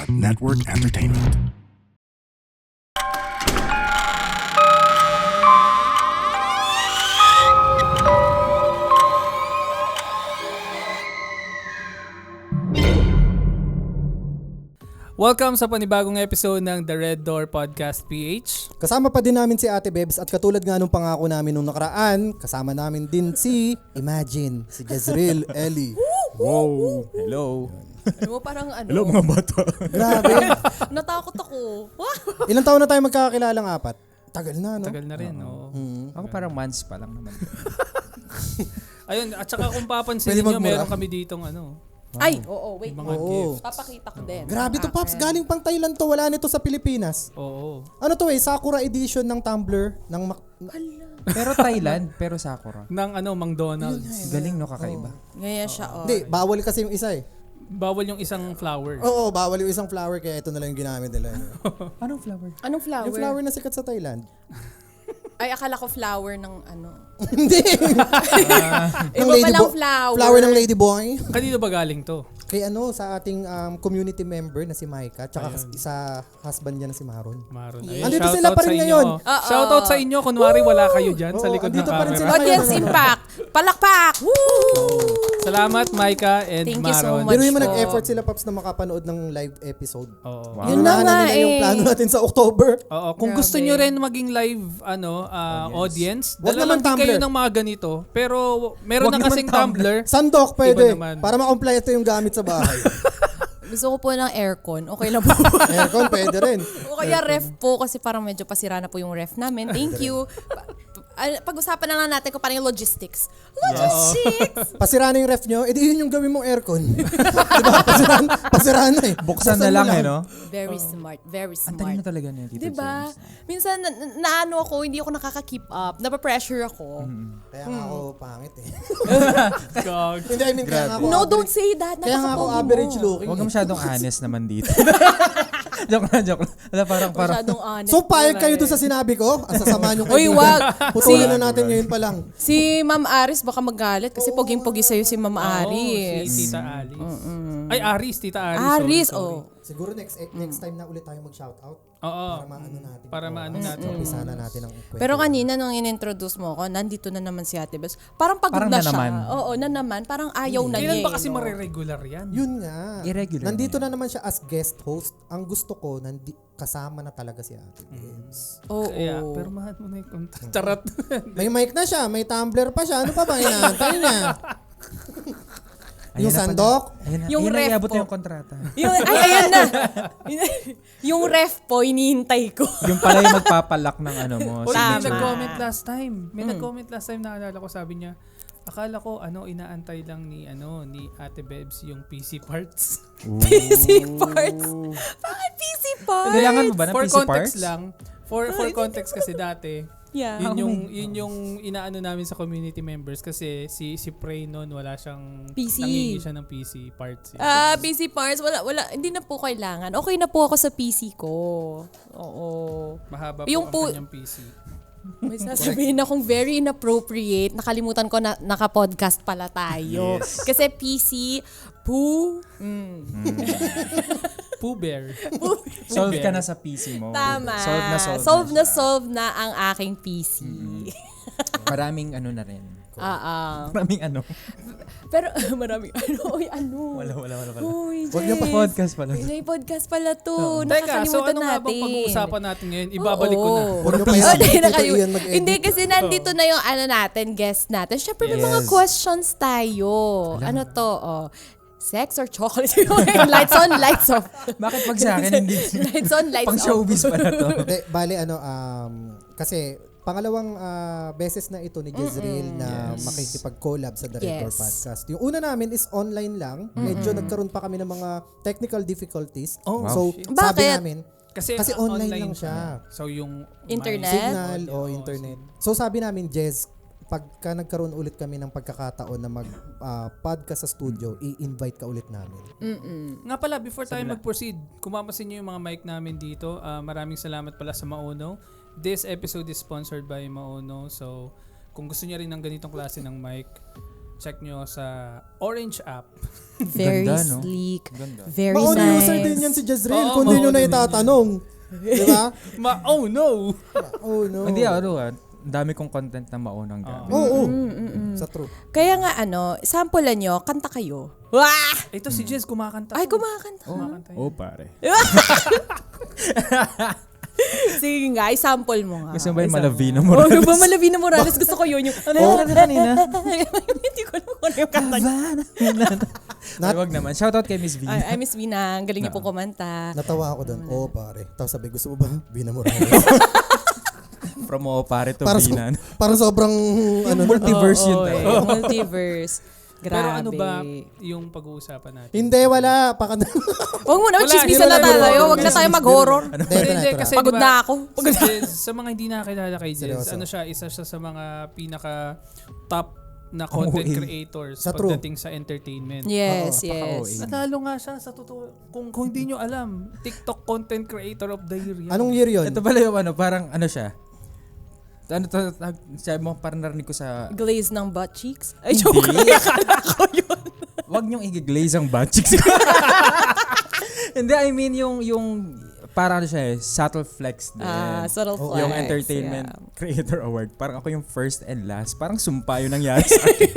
Network Entertainment. Welcome sa panibagong episode ng The Red Door Podcast PH. Kasama pa din namin si Ate Bebs at katulad nga nung pangako namin nung nakaraan, kasama namin din si Imagine, si Jezreel Ellie. Wow! Hello! Ano mo, parang ano? Hello mga bata! Grabe. Natakot ako. Ilang taon na tayo magkakakilalang apat? Tagal na, no? Tagal na rin, oo. Ako parang months pa lang naman. Ayun, at saka kung papansin Pwede niyo, magmura. meron kami ditong ano, Ay, oo, wait. mga Oo. gifts. Papakita ko din. Grabe to, Pops. Galing pang Thailand to. Wala nito sa Pilipinas. Oo. Ano to Sakura edition ng Tumblr. Ng Pero Thailand, pero Sakura. Ng ano, McDonald's. Galing no, kakaiba. Ngayon siya, oh. Hindi, bawal kasi yung isa eh. Bawal yung isang flower. Oo, bawal yung isang flower kaya ito na lang yung ginamit nila. Anong flower? Anong flower? Yung flower na sikat sa Thailand. Ay, akala ko flower ng ano. Hindi! Iba palang flower. Flower ng Ladyboy. Kanino ba galing to? Kay sa ating community member na si Micah, tsaka isa husband niya na si Maron. Maron. Yes. Andito shoutout sila pa rin sa inyo. ngayon. Shoutout sa inyo. Kunwari wala kayo dyan sa Oo, likod ng andito pa rin camera. sila. Audience impact. Palakpak! Woo! Salamat, Micah and Thank you so Maron. much. Pero yung po. nag-effort sila, Paps, na makapanood ng live episode. Oo. Wow. Yun na Inunahan nga nila yung eh. plano natin sa October. Oo, kung Grabe. gusto nyo rin maging live audience, Wag dala naman lang din kayo Tumblr. ng mga ganito. Pero meron Wag na kasing naman Tumblr. Sandok, pwede. Iba naman. Para makompleto yung gamit sa bahay. Gusto ko po ng aircon. Okay lang po. Aircon, pwede rin. O kaya ref po kasi parang medyo pasira na po yung ref namin. Thank you. Pag-usapan na lang natin kung paano yung logistics. Logistics! Pasira na yung ref nyo, edi yun yung gawin mong aircon. Diba? Pasira na eh. Buksan na lang no? Very smart. Very Ang talino smart. talaga niya, Tito Diba? James. Minsan, naano ako, hindi ako nakaka-keep up. Napapressure ako. Kaya nga ako pangit eh. Gag. Hindi, I mean, kaya nga ako No, average- don't say that. Kaya nga ako Napaka-pogi mo. average looking. Huwag ka eh. masyadong honest naman dito. joke lang. Wala, parang. Masyadong honest. So, payag Wala kayo eh. doon sa sinabi ko? Ang sasama nyo Uy, wag. Putulin na natin ngayon pa lang. Si Ma'am Aris baka magalit kasi poging-pogi sa'yo si Ma'am Aris. Si Tita Alice. Ay, Aris. Tita Aris. Aris, sorry. Siguro next time na ulit tayo mag-shoutout. Oo. Para maano natin. Para maano natin. Umpisa na natin ang kwento. Pero kanina nung in-introduce mo ako, nandito na naman si Ate Bes. Parang pagod Parang na na siya. naman. Oo, na naman. Parang ayaw na Kailan niya. ba kasi no? mariregular yan? Yun nga. Irregular Nandito na na naman siya as guest host. Ang gusto ko, kasama na talaga si Ate Bebs. Oo. Kaya, pero mahal mo na yung contact. Charot. May mic na siya, may tumbler pa siya. Ano pa ba inaantay niya? Yung sandok? Yung Ayun na, ref iabot po. na yung kontrata. Ayan na. yung ref po, inihintay ko. Yung pala yung magpapalak ng ano mo. Uy, may Tama. nag-comment last time. May nag-comment last time, naalala ko, sabi niya, akala ko inaantay lang ni Ate Bebs yung PC parts. PC parts. Bakit PC parts? Kailangan mo ba ng For PC context parts? lang. For context kasi dati, Yeah. yun yung inaano namin sa community members kasi si Prey noon wala siyang PC. nangingi siya ng PC parts. PC parts, wala, hindi na po kailangan. Okay na po ako sa PC ko. Oo. Mahaba yung po po- ang kanyang PC. May sasabihin akong very inappropriate. Nakalimutan ko na naka-podcast pala tayo. Yes. Kasi PC, poo. Pooh Bear. Solve ka na sa PC mo. Tama. Solve na siya. Solve na ang aking PC. Maraming ano na rin. Maraming ano. Pero maraming ano. Wala. Uy, Huwag niyo pa Jess. Podcast pala. May podcast pala to. Teka, so Nakakalimutan ano nga bang natin. pag-uusapan natin ngayon? Ibabalik ko na. Huwag niyo pa Oh, yan. hindi, Tito nakalimutan. Ian mag-edit. Hindi kasi nandito na yung natin, guest natin. Syempre may mga Yes. questions tayo. Ano to? Sex or chocolate? Lights on, lights off. Bakit pag sa akin hindi? Lights on, lights Pang off. showbiz pala to. Hindi, bali kasi pangalawang beses na ito ni Jezreel na makikipag-collab sa The Red Door Yes. Podcast. Yung una namin is online lang. Medyo nagkaroon pa kami ng mga technical difficulties. Oh, so, shit. sabi Bakit? namin, Kasi online lang siya. So yung Internet? signal o internet. So, sabi namin, Jez, pagka nagkaroon ulit kami ng pagkakataon na mag-podcast sa studio, i-invite ka ulit namin. Nga pala, before tayo mag-proceed, kung mapasin nyo yung mga mic namin dito, maraming salamat pala sa Maono. This episode is sponsored by Maono. So, kung gusto niya rin ng ganitong klase ng mic, check nyo sa Orange app. Very Ganda, no? sleek. Ganda. Very Maon nice. user din yan si Jezreel Oo, kung di nyo maon na din itatanong. Di ba? Oh no! Oh no. Hindi ang dami kong content na maunang gamit. Oo. Sa true. Kaya nga sampulan nyo, kanta kayo. Wah! Ito si Jez kumakanta. Ay, kumakanta. Kumakanta yun. Oh, pare. Sige nga, sample mo nga. Gusto mo ba yung Malavino Oh, Morales? ba Malavina Morales? Gusto ko yun. Yung, Hindi ko alam kung ano yung kanta niya. Ay, wag naman. Shoutout kay Miss V. Ay, Miss Vina, ang galing niyo po kumanta. Natawa ako doon. Oo, pare. Tapos sabi, gusto mo ba? Bina Morales. From pare to Para, Binan. para sobrang, ano, Multiverse yun. Oo, multiverse. Grabe. Pero ano ba yung pag-uusapan natin? hindi, wala. Huwag mo na, Wala, chismisan na hindi na tayo. Huwag na business, tayo mag-horror. Hindi, Hindi, ito kasi Pagod diba, na ako. Si Jez, sa mga hindi nakakilala kay Jez, Seryoso. ano siya, isa siya sa mga pinaka top na content OA. creators Sa true. pagdating sa entertainment. Yes, Oo, yes. paka-OA. Natalo nga siya sa totoo. Kung hindi nyo alam, TikTok Content Creator of the Year yan. Anong year yun? Ito pala yung parang siya. Ano to, sabi mo, parang narinig ko sa... Glaze ng butt cheeks. Ay, joke. Hindi. Akala ko yun. Wag niyong i-glaze ang butt cheeks. Hindi, I mean yung parang siya subtle flex din. Subtle flex. Yung Entertainment Creator Award. Parang ako yung first and last. Parang sumpa yun nangyari sa akin.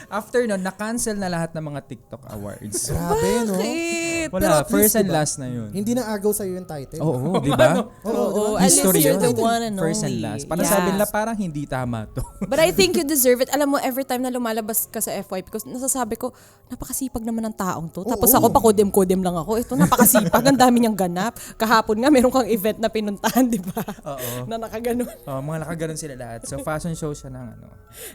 After nun, na-cancel na lahat ng mga TikTok awards. Grabe, no? Bakit? Pero Wala, at least, first and diba, last na yun. Hindi na agaw sa'yo yung title. Oo, di ba? Oo, at least History you're yun. the one and First and only. last. Parang Yeah. sabi nila parang hindi tama to. But I think you deserve it. Alam mo, every time na lumalabas ka sa FY, because nasasabi ko, napakasipag naman ng taong to. Tapos ako, pakodem-kodem lang ako. Ito, napakasipag. Ang dami niyang ganap. Kahapon nga, meron kang event na pinuntahan, di ba? Oo. Na nakaganon. Mga nakaganon sila lahat. So fashion show siya ng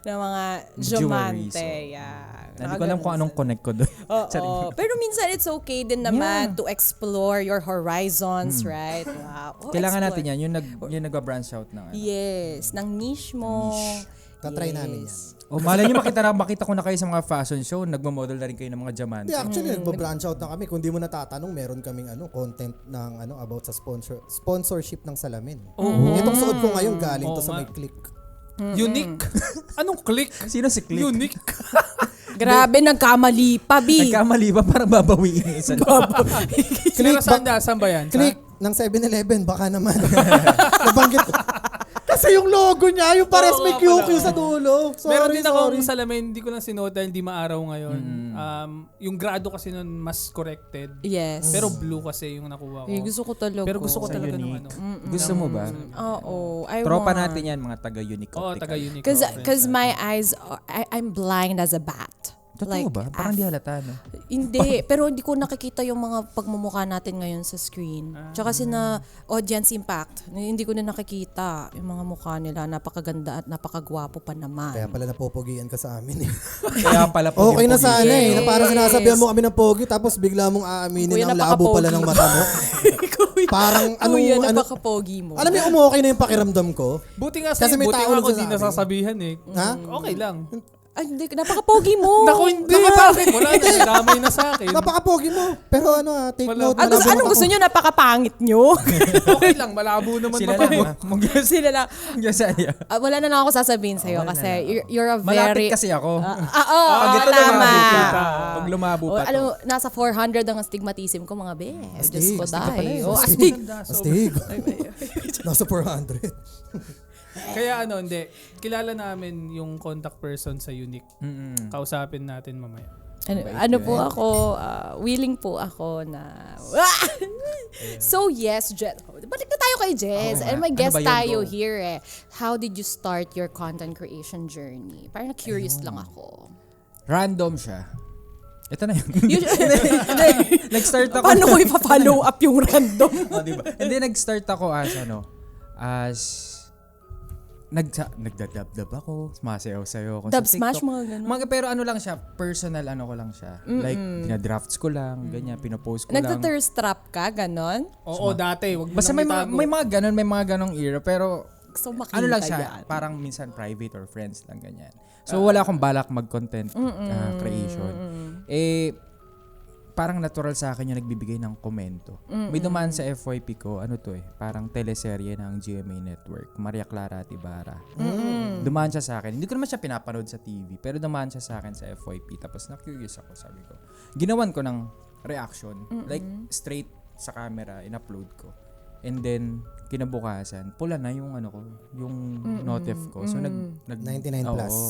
Na mga Jewelry, jomante. so. Yeah. Hindi ko alam kung anong connect ko doon. Oo. Pero minsan it's okay din naman to explore your horizons, right? Wow. Oh, Kailangan explore. natin yan. Yung nag-branch out ng Yes, ng niche mo. Tatry namin yan. O malay nyo makita ko na kayo sa mga fashion show. Nagmo-model na rin kayo ng mga diamante. Hindi, actually, nagbo-branch out na kami. Kung di mo natatanong, meron kaming content ng about sa sponsorship ng salamin. Itong suot ko ngayon galing to Oo sa nga. may click. Unique. Anong click? Sino si Click? Unique. Grabe, nagkamali pa, B. Nagkamali ba para babawiin yung isa? Pero saan ba yan? Click ng 7-Eleven, baka naman. Nabanggit ko. Kasi yung logo niya, yung pares Oo may nga pala. QQ sa dulo. Sorry, Meron din akong sorry. salamin, hindi ko na sinuot dahil hindi maaraw ngayon. Yung grado kasi nun mas corrected. Yes. Pero blue kasi yung nakuha ko. Gusto ko talaga. Pero gusto ko Sa talaga ng Unique. ano. Gusto mo ba? Oo. I Tropa want. natin yan, mga taga-unique. Oo, Optical. taga-unique. Because my eyes, I'm blind as a bat. Totoo ba? Parang di halata, no? Hindi, pero hindi ko nakikita yung mga pagmumukha natin ngayon sa screen. Tsaka sina audience impact, hindi ko na nakikita yung mga mukha nila. Napakaganda at napakagwapo pa naman. Kaya pala napopogian ka sa amin eh. Kaya pala po. Okay na sana eh. Na parang Yes. sinasabihan mo kami ng pogi tapos bigla mong aaminin Kuya, ang labo pala napaka-pogi. ng mata mo. Parang Kuya, ano, napaka-pogi mo. alam mo yung okay na yung pakiramdam ko? Buti nga Kasi sa'yo, may buti tao nga ako di nagsasabi. nasasabihan eh. Ha? Okay lang. Ay, hindi, napaka-pogi mo. Naku, hindi. Bakit? Wala na. Damay na sa akin. Napaka-pogi mo. Pero take Wala. note. Anong malabo gusto ako. nyo? Napakapangit nyo? Okay lang. Malabo naman Sila mata lang. mo. Sila lang. Sa'yo. Wala na lang ako sasabihin sa'yo kasi you're a very... Malapit kasi ako. Oo, Pag ito tama. lumabo pa. Pag lumabo pa Alam to. mo, nasa 400 ang astigmatism ko, mga bes. Diyos ko, astig ka pala dahil. eh. Oh, Astig. astig. Astig. Nasa 400. Kaya hindi. Kilala namin yung contact person sa Unique. Kausapin natin mamaya. Ano po ako, willing po ako na... So yes, Jess. Balik na tayo kay Jess. And may Ano guest ba yun, tayo go? here eh. How did you start your content creation journey? Parang na-curious lang ako. Random siya. Ito na yun. Nag-start ako. Paano ko ipa-follow up yung random? Diba? Hindi, nag-start ako as nagdadab-dab ako, sumasayaw-sayaw ako Dub sa smash, TikTok. mga ganun. Pero ano lang siya, personal ko lang siya. Like, dinadrafts ko lang, ganyan, pinopost ko lang. Nagta-thirst trap ka, ganon? Oo, dati. Wag mo Basta nang may itago. mga ganong era, pero Gusto makita ano lang siya, yan. parang minsan private or friends lang ganyan. So wala akong balak mag-content creation. parang natural sa akin yung nagbibigay ng komento. May dumaan sa FYP ko, ano to parang teleserye ng GMA Network, Maria Clara at Ibarra. Dumaan siya sa akin. Hindi ko naman siya pinapanood sa TV, pero dumaan siya sa akin sa FYP. Tapos na-curious ako, sabi ko. Ginawan ko ng reaction, like straight sa camera, in-upload ko. And then, kinabukasan, pula na yung ano ko, yung notif ko. So, 99 plus. Oo.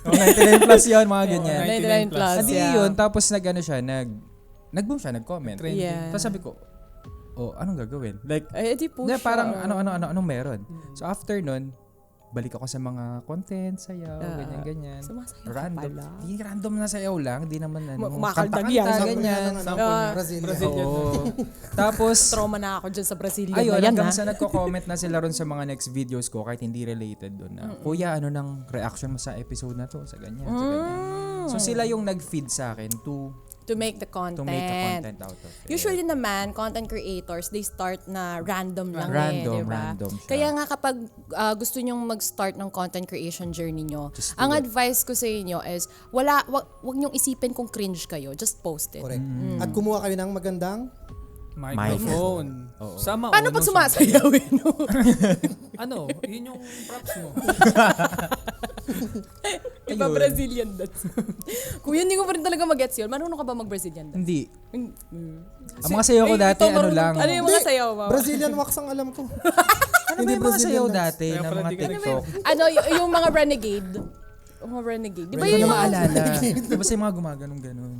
99 plus yun, mga ganyan. 99 plus, Adi yun, tapos nag-ano siya, nag-boom siya, nag-comment. Trending. Yeah. Tapos sabi ko, anong gagawin? Like, Ay, di po na, siya. parang anong meron. So after nun, balik ako sa mga content, sayaw, ganyan-ganyan. Sumasayaw ka Random. pala. Di random na sayaw lang, di naman Kumakaldag kanta-kanta, yan. ganyan. Brazilian. Oo. Tapos, Trauma na ako dyan sa Brazilian ayun, na yan, hanggang ha? sa nagko-comment na sila ron sa mga next videos ko kahit hindi related doon na, Kuya, ano nang reaction mo sa episode na to? Sa ganyan, sa ganyan. So sila yung nag-feed sa akin To make the content. to make a content out of it. Usually naman, content creators, they start na random lang Random siya. Kaya nga kapag gusto nyong mag-start ng content creation journey nyo, Just do ang it. advice ko sa inyo is, wag nyong isipin kung cringe kayo. Just post it. Correct. At kumuha kayo ng magandang Microphone. Oo. Sama Paano pag sumasayaw? Ano? Yun yung props mo. Iba Brazilian dance. Kuya, hindi ko pa rin talaga mag-gets yun. Marunong ka ba mag-Brazilian dance? Hindi. Ang mga sayaw ko dati, ito, ano lang. Ano yung mga sayaw mo? Brazilian wax ang alam ko. Ano ba yung mga sayaw dati Kaya ng pala mga di ka TikTok? Ano, yung mga renegade. Yung mga renegade. Di ba Hindi ko yun na yung maalala. Basta yung mga gumaganong-ganon.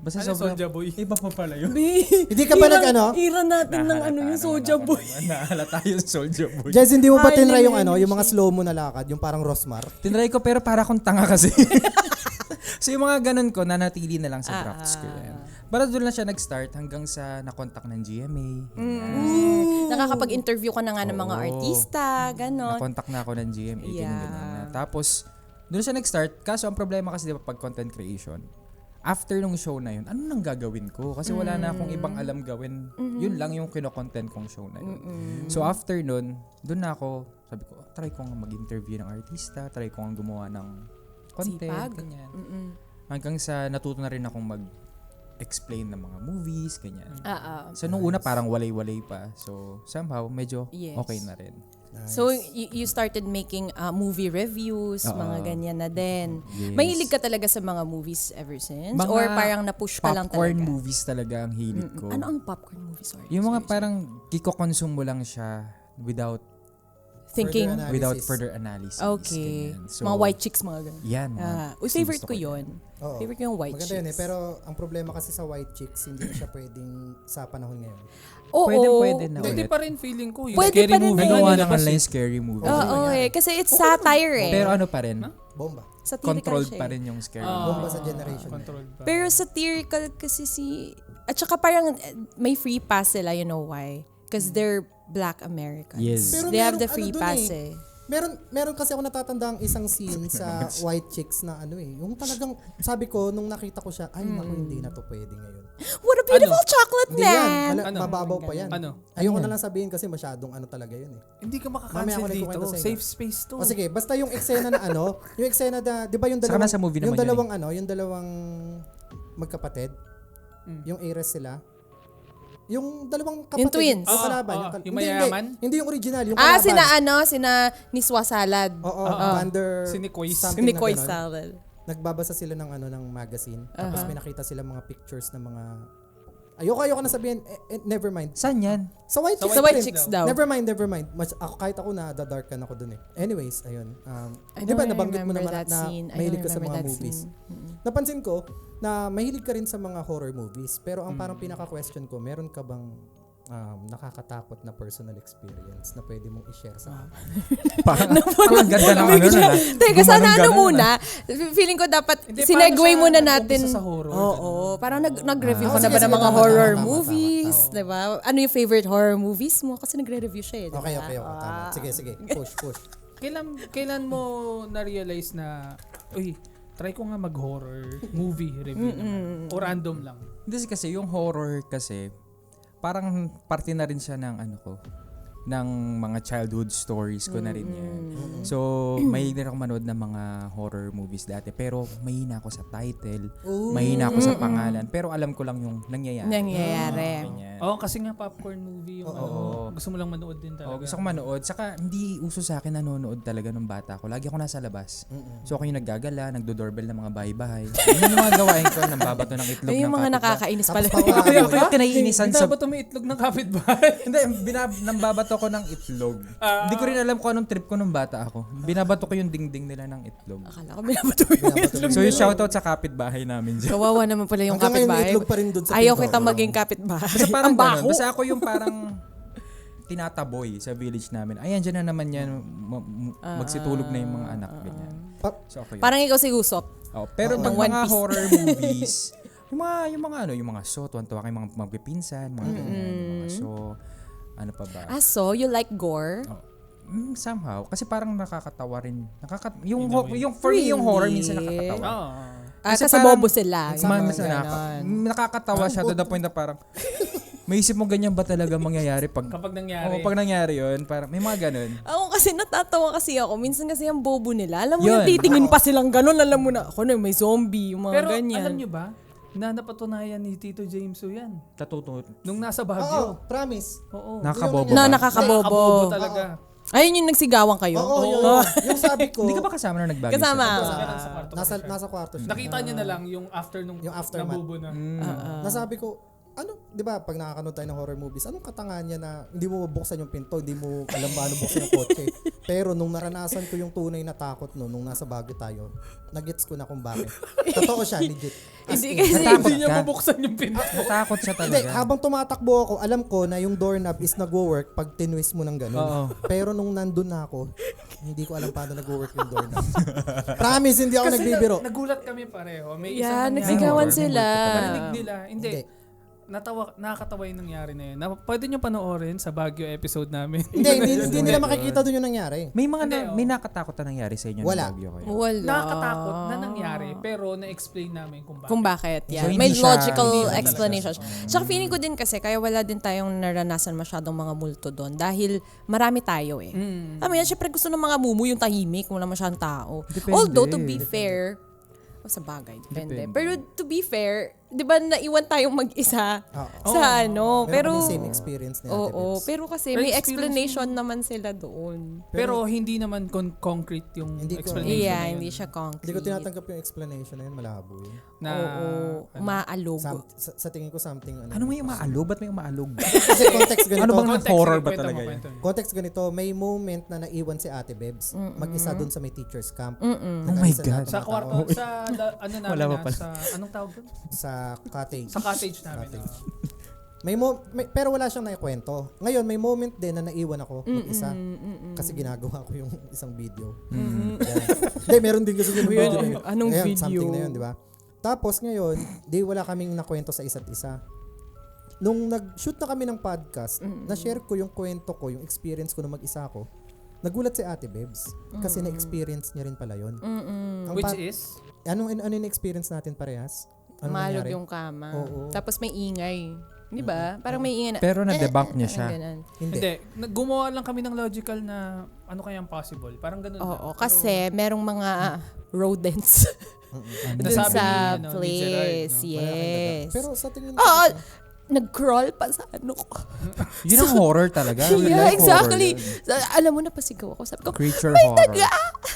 Basta Ano, sobrang... Soulja Boy? Iba pa pala yun. Hindi ka ba nag-ano? Ira natin ng ano yung Soulja Boy. Nahalata yung Soulja Boy. Jess, hindi mo ba Ay, tinry yung hindi yung mga slow mo na lakad, yung parang Rosmar? Tinry ko pero para akong tanga kasi. So yung mga ganun ko, nanatili na lang sa drafts ko yan. Para doon na siya nag-start hanggang sa nakontak ng GMA. Nakakapag-interview ka na nga ng mga Oo. artista, ganon. Nakontak na ako ng GMA. Yeah. Ganyan na. Tapos, doon siya nag-start. Kaso ang problema kasi di ba pag content creation, after nung show na yun, ano nang gagawin ko? Kasi wala na akong ibang alam gawin. Yun lang yung kino-content kong show na yun. So after nun, doon na ako, sabi ko, try ko nga mag-interview ng artista, try ko nga gumawa ng content. Sipag. Ganyan. Hanggang sa natuto na rin akong mag-explain ng mga movies, ganyan. So nung una parang walay-walay pa. So somehow medyo Yes. okay na rin. So, you started making movie reviews, Oo. mga ganyan na din. Yes. Mahilig ka talaga sa mga movies ever since? Mga Or parang na-push ka lang Popcorn talaga? movies talaga ang hilig ko. Ano ang popcorn movie? Sorry. Yung mga Sorry. parang kiko-consume mo lang siya without Thinking, Further without analysis. further analysis. okay. Ganyan. So, mga white chicks, mga ganun. Yan. Favorite Gusto ko yun. Oo. Favorite ko yung white Maganda yun chicks. Pero ang problema kasi sa white chicks, hindi na siya pwedeng sa panahon ngayon. Oo. Pwede na Hindi ulit. pa rin feeling ko. Yung Pwede scary pa rin movie eh. Nagawa na ng nilabas online scary movie. Oo, kasi it's satire eh. Pero ano pa rin? Bomba. Satirical Controlled siya pa eh. rin yung scary Bomba movie. sa generation. Control pa. Pero satirical kasi at saka parang may free pass sila, you know why? Because they're Black Americans. Yes. Pero They have merong the free dun pass eh. Meron kasi ako natatanda ang isang scene sa white chicks na yung talagang sabi ko nung nakita ko siya, ay naku, hindi na to pwede ngayon. What a beautiful chocolate Hindi man! yan, Ano? mababaw pa yan. Ano? Ayoko na lang sabihin kasi masyadong talaga yun eh. Hindi ka Mamaya makakancel ako dito. nagkukwento sa inyo. Safe space to. O sige, basta yung eksena na yung eksena na, di ba yung Saka dalawang, nasa movie yung naman dalawang yung dalawang magkapatid, yung Ares sila, yung dalawang kapatid, Yung twins. yung kalaban. yung hindi, mayaman? Hindi yung original, yung kalaban. Sina Niswa Salad. Oo, Vander. Si Nicoy. something Ni na Koy ganon. Salad. Nagbabasa sila ng ng magazine. Tapos may nakita sila mga pictures ng mga Ayoko na sabihin, never mind. Saan yan? Sa White Chicks. Sa White pa rin. Chicks daw. Never mind. Kahit ako na-darkan ako dun eh. Anyways, ayun. Di ba nabanggit mo naman na mahilig ka sa mga movies. Napansin ko na mahilig ka rin sa mga horror movies. Pero ang parang pinaka-question ko, meron ka bang nakakatakot na personal experience na pwede mong i-share sa akin? Parang ganda ng ano na. Teka, sana muna? Feeling ko dapat Hindi, sinegway paano siya muna nag-umpisa natin. sa horror? Oo. Parang nag-review ka na sige, ba ng sige, mga tama, horror tama, movies? Diba? Ano yung favorite horror movies mo? Kasi nagre-review siya eh. Diba? Okay. Tama. Sige. Push. Kailan mo na-realize na, uy, try ko nga mag-horror movie review naman. O random lang. Hindi kasi yung horror kasi, parang parte na rin siya ng ano ko, ng mga childhood stories ko na rin yan. So, mahilig din ako manood ng mga horror movies dati. Pero mahina ako sa title, mahina ako sa pangalan. Pero alam ko lang yung nangyayari. Ganyan. Kasi nga popcorn movie yung gusto mo lang manood din talaga. Gusto ko manood. Saka hindi uso sa akin nanonood talaga nung bata ko. Lagi ako nasa labas. So ako yung naggagala, nagdo-doorbell ng mga bahay-bahay. Yun yung mga gawain ko, nambabato ng itlog Ay, ng yung mga kapitbahay. nakakainis pala. Ako yung kinaiinisan sa... Dapat umiitlog ng kapitbahay. Hindi, nambabato ko ng itlog. Hindi ko rin alam kung anong trip ko nung bata ako. Binabato ko yung dingding nila ng itlog. Akala ko binabato yung itlog. So yung shoutout sa kapitbahay namin dyan. Kawawa naman pala yung Hanggang ngayon may kapitbahay. itlog pa rin doon sa Ayaw pinto. kita maging kapitbahay. Basta parang Ang bako. ganun. Basta ako yung parang tinataboy sa village namin. Ayan, dyan na naman yan. Magsitulog na yung mga anak. Ganyan. So ako yun. Parang ikaw si Usop. Pero Ng pag One mga Piece. horror movies, yung mga so, tuwan-tuwa kayo mga magpipinsan, mga ganyan, yung mga so, ano pa ba? So you like gore? Somehow, kasi parang nakakatawa rin. Yung In a way. for me, yung horror Really? minsan nakakatawa. Kasi parang- bobo sila. Sama- Nakakatawa siya to the point na parang maisip mo ganyan ba talaga mangyayari pag Kapag nangyari. pag nangyari yun, parang may mga ganun. Ako kasi natatawa kasi ako. Minsan kasi ang bobo nila. Alam mo Yun. yung titingin pa silang ganun. Alam mo na, ako na may zombie, yung mga Pero ganyan. alam nyo ba, na napatunayan ni Tito James yan. Tatuto. Nung nasa Oo, Baguio. promise. Oo. Nakakabobo Na ba? nakakabobo. Nakabobo talaga. Ayun yung nagsigawan kayo? Oo, yung sabi ko, Hindi ka ba kasama na nagbago? Kasama. Nasa kwarto nasa, siya. nasa kwarto siya. Nakita niya na lang yung after nung Yung aftermath. nabubo na. Nasabi ko, di ba, pag nakakanood tayo ng horror movies, anong katangahan niya na hindi mo buksan yung pinto, hindi mo alam ba ano buksan yung kotse. Pero nung naranasan ko yung tunay na takot nung nasa Baguio tayo, nagets ko na kung bakit. Totoo siya, legit. As Hindi in. kasi, Natakot Hindi niya ka? mabuksan yung pinto. Natakot siya Hindi, talaga. habang tumatakbo ako, alam ko na yung doorknob is nagwo-work pag tinwist mo ng Oo. ganun. Pero nung nandun na ako, hindi ko alam paano nagwo-work yung doorknob. Promise, hindi ako nagbibiro. Nagulat kami pareho. May isang yeah, nangyari. nagsigawan Horror sila. Narinig nila. Hindi. Hindi. Nakakatawa yung nangyari na yun. Pwede nyo panoorin sa Baguio episode namin. Hindi nila makikita doon yung nangyari. May mga Hindi, may nakatakot na nangyari sa inyo Wala. ng Baguio kayo. Wala. Nakakatakot na nangyari, pero na-explain namin kung bakit. Kung bakit, So, yeah. hindi May siya- logical hindi siya explanation. Tsaka feeling ko din kasi, kaya wala din tayong naranasan masyadong mga multo doon. Dahil marami tayo eh. I mean, syempre gusto ng mga mumu yung tahimik, wala masyadong tao. Depende. Although, to be fair, sa bagay, depende. Pero to be fair, di ba naiwan tayong mag-isa Oo. sa ano. Meron Pero, kaming same experience ni Ate oo, Bebs. pero kasi Pero may experience explanation naman sila doon. Pero hindi naman concrete yung Hindi ko- explanation Yeah, na yun. hindi siya concrete. Hindi ko tinatanggap yung explanation na yun, malabo yun. Na, Oo, umaalog. Sa tingin ko something Ano may umaalog? Ba't may umaalog? Kasi context ganito. Ano bang Context, horror sige, ba kwento mo, talaga kwento yan? mo. Context ganito, may moment na naiwan si Ate Bebs. Mag-isa doon sa may teacher's camp. Oh my God. Sa kwarto, sa ano namin Wala pa na, pala. sa anong tawag doon? Sa cottage. Sa cottage namin. Cottage. Pero wala siyang naikwento. Ngayon, may moment din na naiwan ako mag-isa. Kasi ginagawa ko yung isang video. Yan. Hindi, meron din kasi yung video na yun. Anong Ayan, video? something na yun, di ba? Tapos ngayon, di wala kaming nakwento sa isa't isa. Nung nag-shoot na kami ng podcast, na-share ko yung kwento ko, yung experience ko na mag-isa ako, nagulat si Ate Bebs. Kasi na-experience niya rin pala yun. Ang Which is? ano yung experience natin parehas? Ano Malog nangyari? yung kama. Oo. Tapos may ingay. Di ba? Parang may ingay na. Pero na-debunk niya siya. ganun. Hindi. Gumawa lang kami ng logical na ano kayang possible. Parang ganun Oo, lang. kasi merong mga rodents dun Nasabi sa ni, ano, ni place. Gerard, no? Yes. Pero sa tingin Oo, nag-crawl pa sa ano ko. Yun ang horror talaga. Real Yeah, life exactly. horror Alam mo, napasigaw ako. Sabi ko, Creature horror.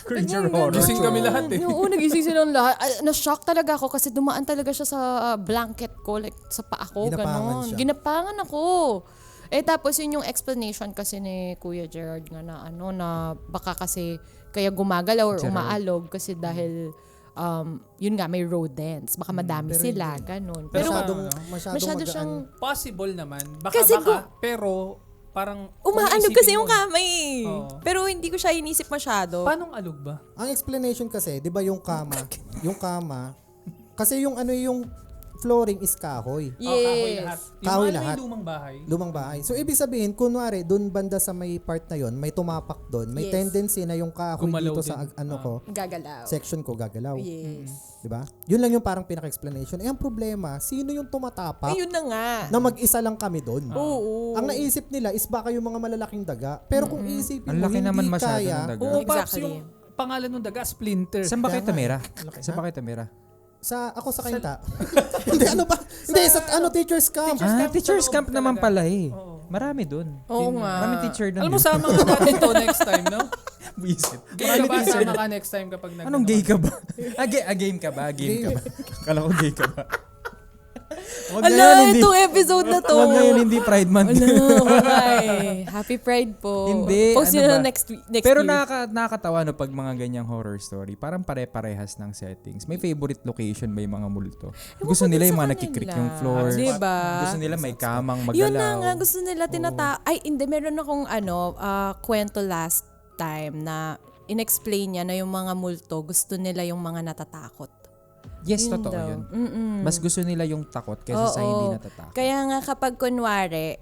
Creature ganyan, horror. ganun. Gising kami lahat eh. Oo, nagising silang lahat. Na-shock talaga ako kasi dumaan talaga siya sa blanket ko, like sa paa ko, Ginapangan ganon. siya. Ginapangan ako. Tapos yun yung explanation kasi ni Kuya Gerard nga na na baka kasi kaya gumagalaw or Gerard. umaalog kasi dahil yun nga, may rodents. Baka madami pero sila, hindi. ganon. Pero masyadong masyado magaan. siyang Possible naman. Baka, Kasi pero parang... umaalog kung kasi iisipin yung mo, kamay. Oo. Pero hindi ko siya inisip masyado. Paanong alog ba? Ang explanation kasi, 'di ba yung kama, kasi yung ano yung flooring is kahoy. Kahoy lahat. Yes. Kahoy Yung lahat. lumang bahay. Lumang bahay. So, ibig sabihin, kunwari, dun banda sa may part na yon, may tumapak doon, may Yes. tendency na yung kahoy Gumalaw dito sa din. Gagalaw. section ko gagalaw. Yes. Diba? Yun lang yung parang pinaka-explanation. Eh, ang problema, sino yung tumatapak Ayun na nga. na mag-isa lang kami doon? Oo. Ang naisip nila is baka yung mga malalaking daga. Pero kung isipin Ang mo, laki hindi naman masyado kaya. ng daga. Oo, Paps, Exactly. yung pangalan ng daga, Splinter. Saan ba kayo Kaya nga tumira? Laki Saan na. ba kayo tumira? Ako sa kainta. Hindi, ano ba? Hindi, sa teacher's camp. Teacher's sa camp loob naman talaga. pala eh. Oo. Marami dun. Oo nga. Maraming teacher dun. Alam mo, sama ka natin to next time, no? Visit. Gay ka ba? Sama ka next time kapag nag- Anong gay ka ba? Game ka ba? Game ka ba? Kala ko gay ka ba? Wag Ala, itong episode na to. Wag ngayon, hindi Pride Month. Okay. Happy Pride po. Hindi, Post ano nyo ba? na next Pero year. nakakatawa no pag mga ganyang horror story. Parang pare-parehas ng settings. May favorite location ba yung mga multo? Gusto ko nila din yung sa mga kanila. nakikrik yung floors. Diba? Gusto nila may kamang magalaw. Yun na nga, gusto nila Ay, hindi. Meron akong kwento last time na inexplain niya na yung mga multo, gusto nila yung mga natatakot. Yes, Yun totoo daw. yun. Mm-mm. Mas gusto nila yung takot kaysa sa Oo. hindi natatakot. Kaya nga kapag kunwari,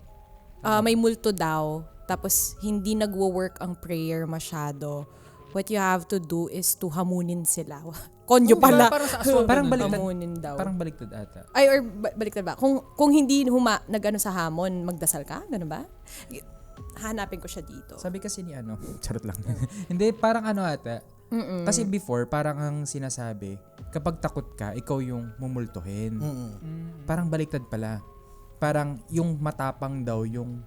may multo daw, tapos hindi nagwo-work ang prayer masyado, what you have to do is to hamunin sila. Konyo pala. Parang sa aswang. Parang ganun. baliktad. Hamunin daw. Parang baliktad ata. Ay, or baliktad ba? Kung hindi nag-ano sa hamon, magdasal ka? Ganun ba? Hanapin ko siya dito. Sabi kasi ni charot lang. Hindi, parang ata. Kasi before, parang ang sinasabi, kapag takot ka, ikaw yung mumultuhin. Parang baliktad pala. Parang yung matapang daw yung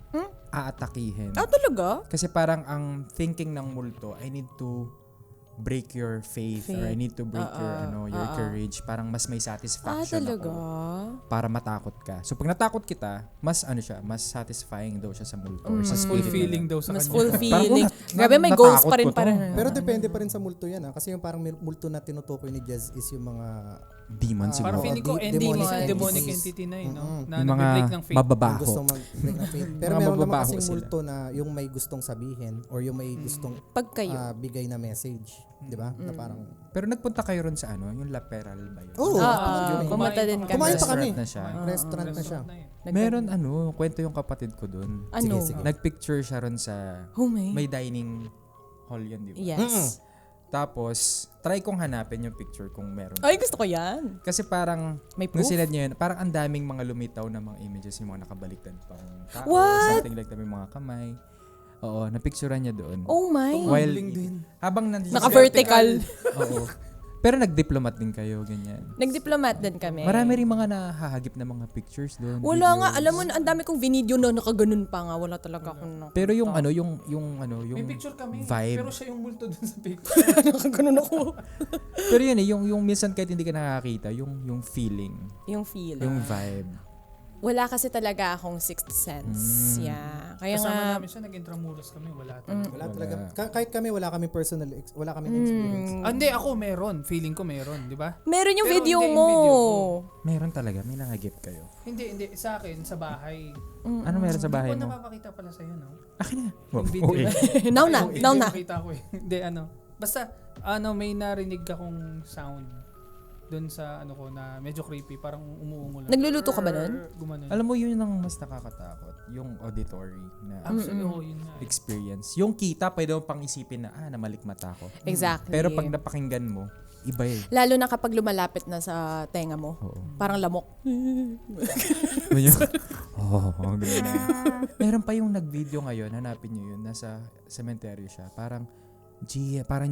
aatakihin. Ah, talaga? Kasi parang ang thinking ng multo, I need to break your faith, or I need to break your courage. Parang mas may satisfaction talaga? ako para matakot ka. So pag natakot kita, mas mas satisfying daw siya sa multo. Or sa spirit Fulfilling nila. daw sa Mas kanya. fulfilling. Parang, Grabe, may natakot goals pa rin ko to. parang. Pero depende pa rin sa multo yan. Kasi yung parang multo na tinutukoy ni Jazz is yung mga Demon siguro. Parang feeling ko Demonic demonic entities. entity na yun, no? Na Yung mga nag-break ng faith. mababaho. gustong mag-break ng faith. Pero Mga meron naman mababaho kasing sila. multo na yung may gustong sabihin or yung may gustong Pag kayo. bigay na message. Di ba? Na parang, Pero nagpunta kayo ron sa yung La Peral ba yun? Pumunta din kami. Kumain pa kami. Restaurant na siya. Restaurant na siya. Meron kwento yung kapatid ko dun. Ano? Sige. Nagpicture siya ron sa Oh my. may dining hall yun, di ba? Yes. Tapos, try kong hanapin yung picture kung meron. Ay, gusto ko yan. Kasi parang, May nung proof? sinad niya yun, parang ang daming mga lumitaw na mga images, yung mga nakabaliktad pang tao. What? Something like that, may mga kamay. Oo, napicturean niya doon. Oh my. While, habang nandito Naka-vertical. Oo. Pero nag-diplomat din kayo, ganyan. Nag-diplomat din kami. Marami rin mga nahahagip na mga pictures doon. Wala nga, videos. alam mo, ang dami kong video na nakaganon pa nga. Wala talaga akong Pero yung May picture kami, vibe. pero siya yung multo dun sa picture. nakaganon ako. Pero yun yung minsan kahit hindi ka nakakita, yung feeling, Yung feel. yung vibe. Wala kasi talaga akong sixth sense. Yeah. Kaya Kasama nga, namin siya, nag-intramuros kami, wala talaga. wala talaga. Kahit kami, wala kami personal, wala kami experience. Hindi, ako meron. Feeling ko meron, di ba? meron yung Pero video hindi yung mo. video ko. Meron talaga, may nahagip kayo. Hindi. Sa akin, sa bahay. Ano meron sa bahay Hindi ko mo? napapakita pala sa'yo, no? Akin na. Yung video. Okay. now na, Yung now video na. nakita ko eh. Hindi, Basta, may narinig akong sound doon sa ko na medyo creepy, parang umuungol. Nagluluto ka ba nun? Gumanon. Alam mo yun ang mas nakakatakot, yung auditory na Absolutely, yun nga. experience. Yung kita, pwede mo pang isipin na, namalikmata ko. Exactly. Pero pag napakinggan mo, iba eh. Lalo na kapag lumalapit na sa tenga mo. Oo. Parang lamok. Ang galing na. Meron pa yung nag-video ngayon, hanapin nyo yun, nasa cemetery siya. Parang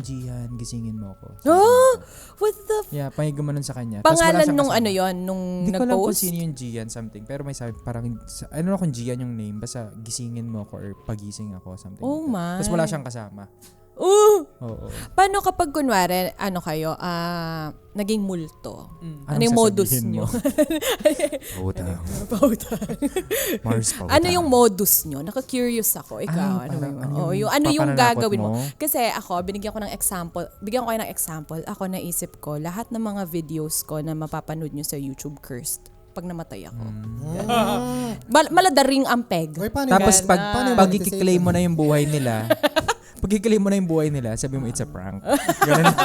Jihan, gisingin mo ako. Oh! What the Yeah, gumanon sa kanya. Tas wala Pangalan siyang nung kasama. yon nung Hindi ko alam kung nag-post? sino yung Gian something. Pero may sabi, parang, ano na kung Gian yung name, basta gisingin mo ako or pagising ako, something. Oh my. Tapos wala siyang kasama. Oo. Paano kapag kunwari, kayo, naging multo? Ano yung modus nyo? Pautang. Pautang. Mars pautang. Ano yung modus nyo? Naka-curious ako. Ikaw, ano yung gagawin mo? Kasi ako, bigyan ko kayo ng example. Ako naisip ko, lahat ng mga videos ko na mapapanood nyo sa YouTube cursed pag namatay ako. Maladaring ang peg. Oy, paano Tapos yun? pag Paano yung i-claim mo na yung buhay nila, sabi mo it's a prank. Ganun.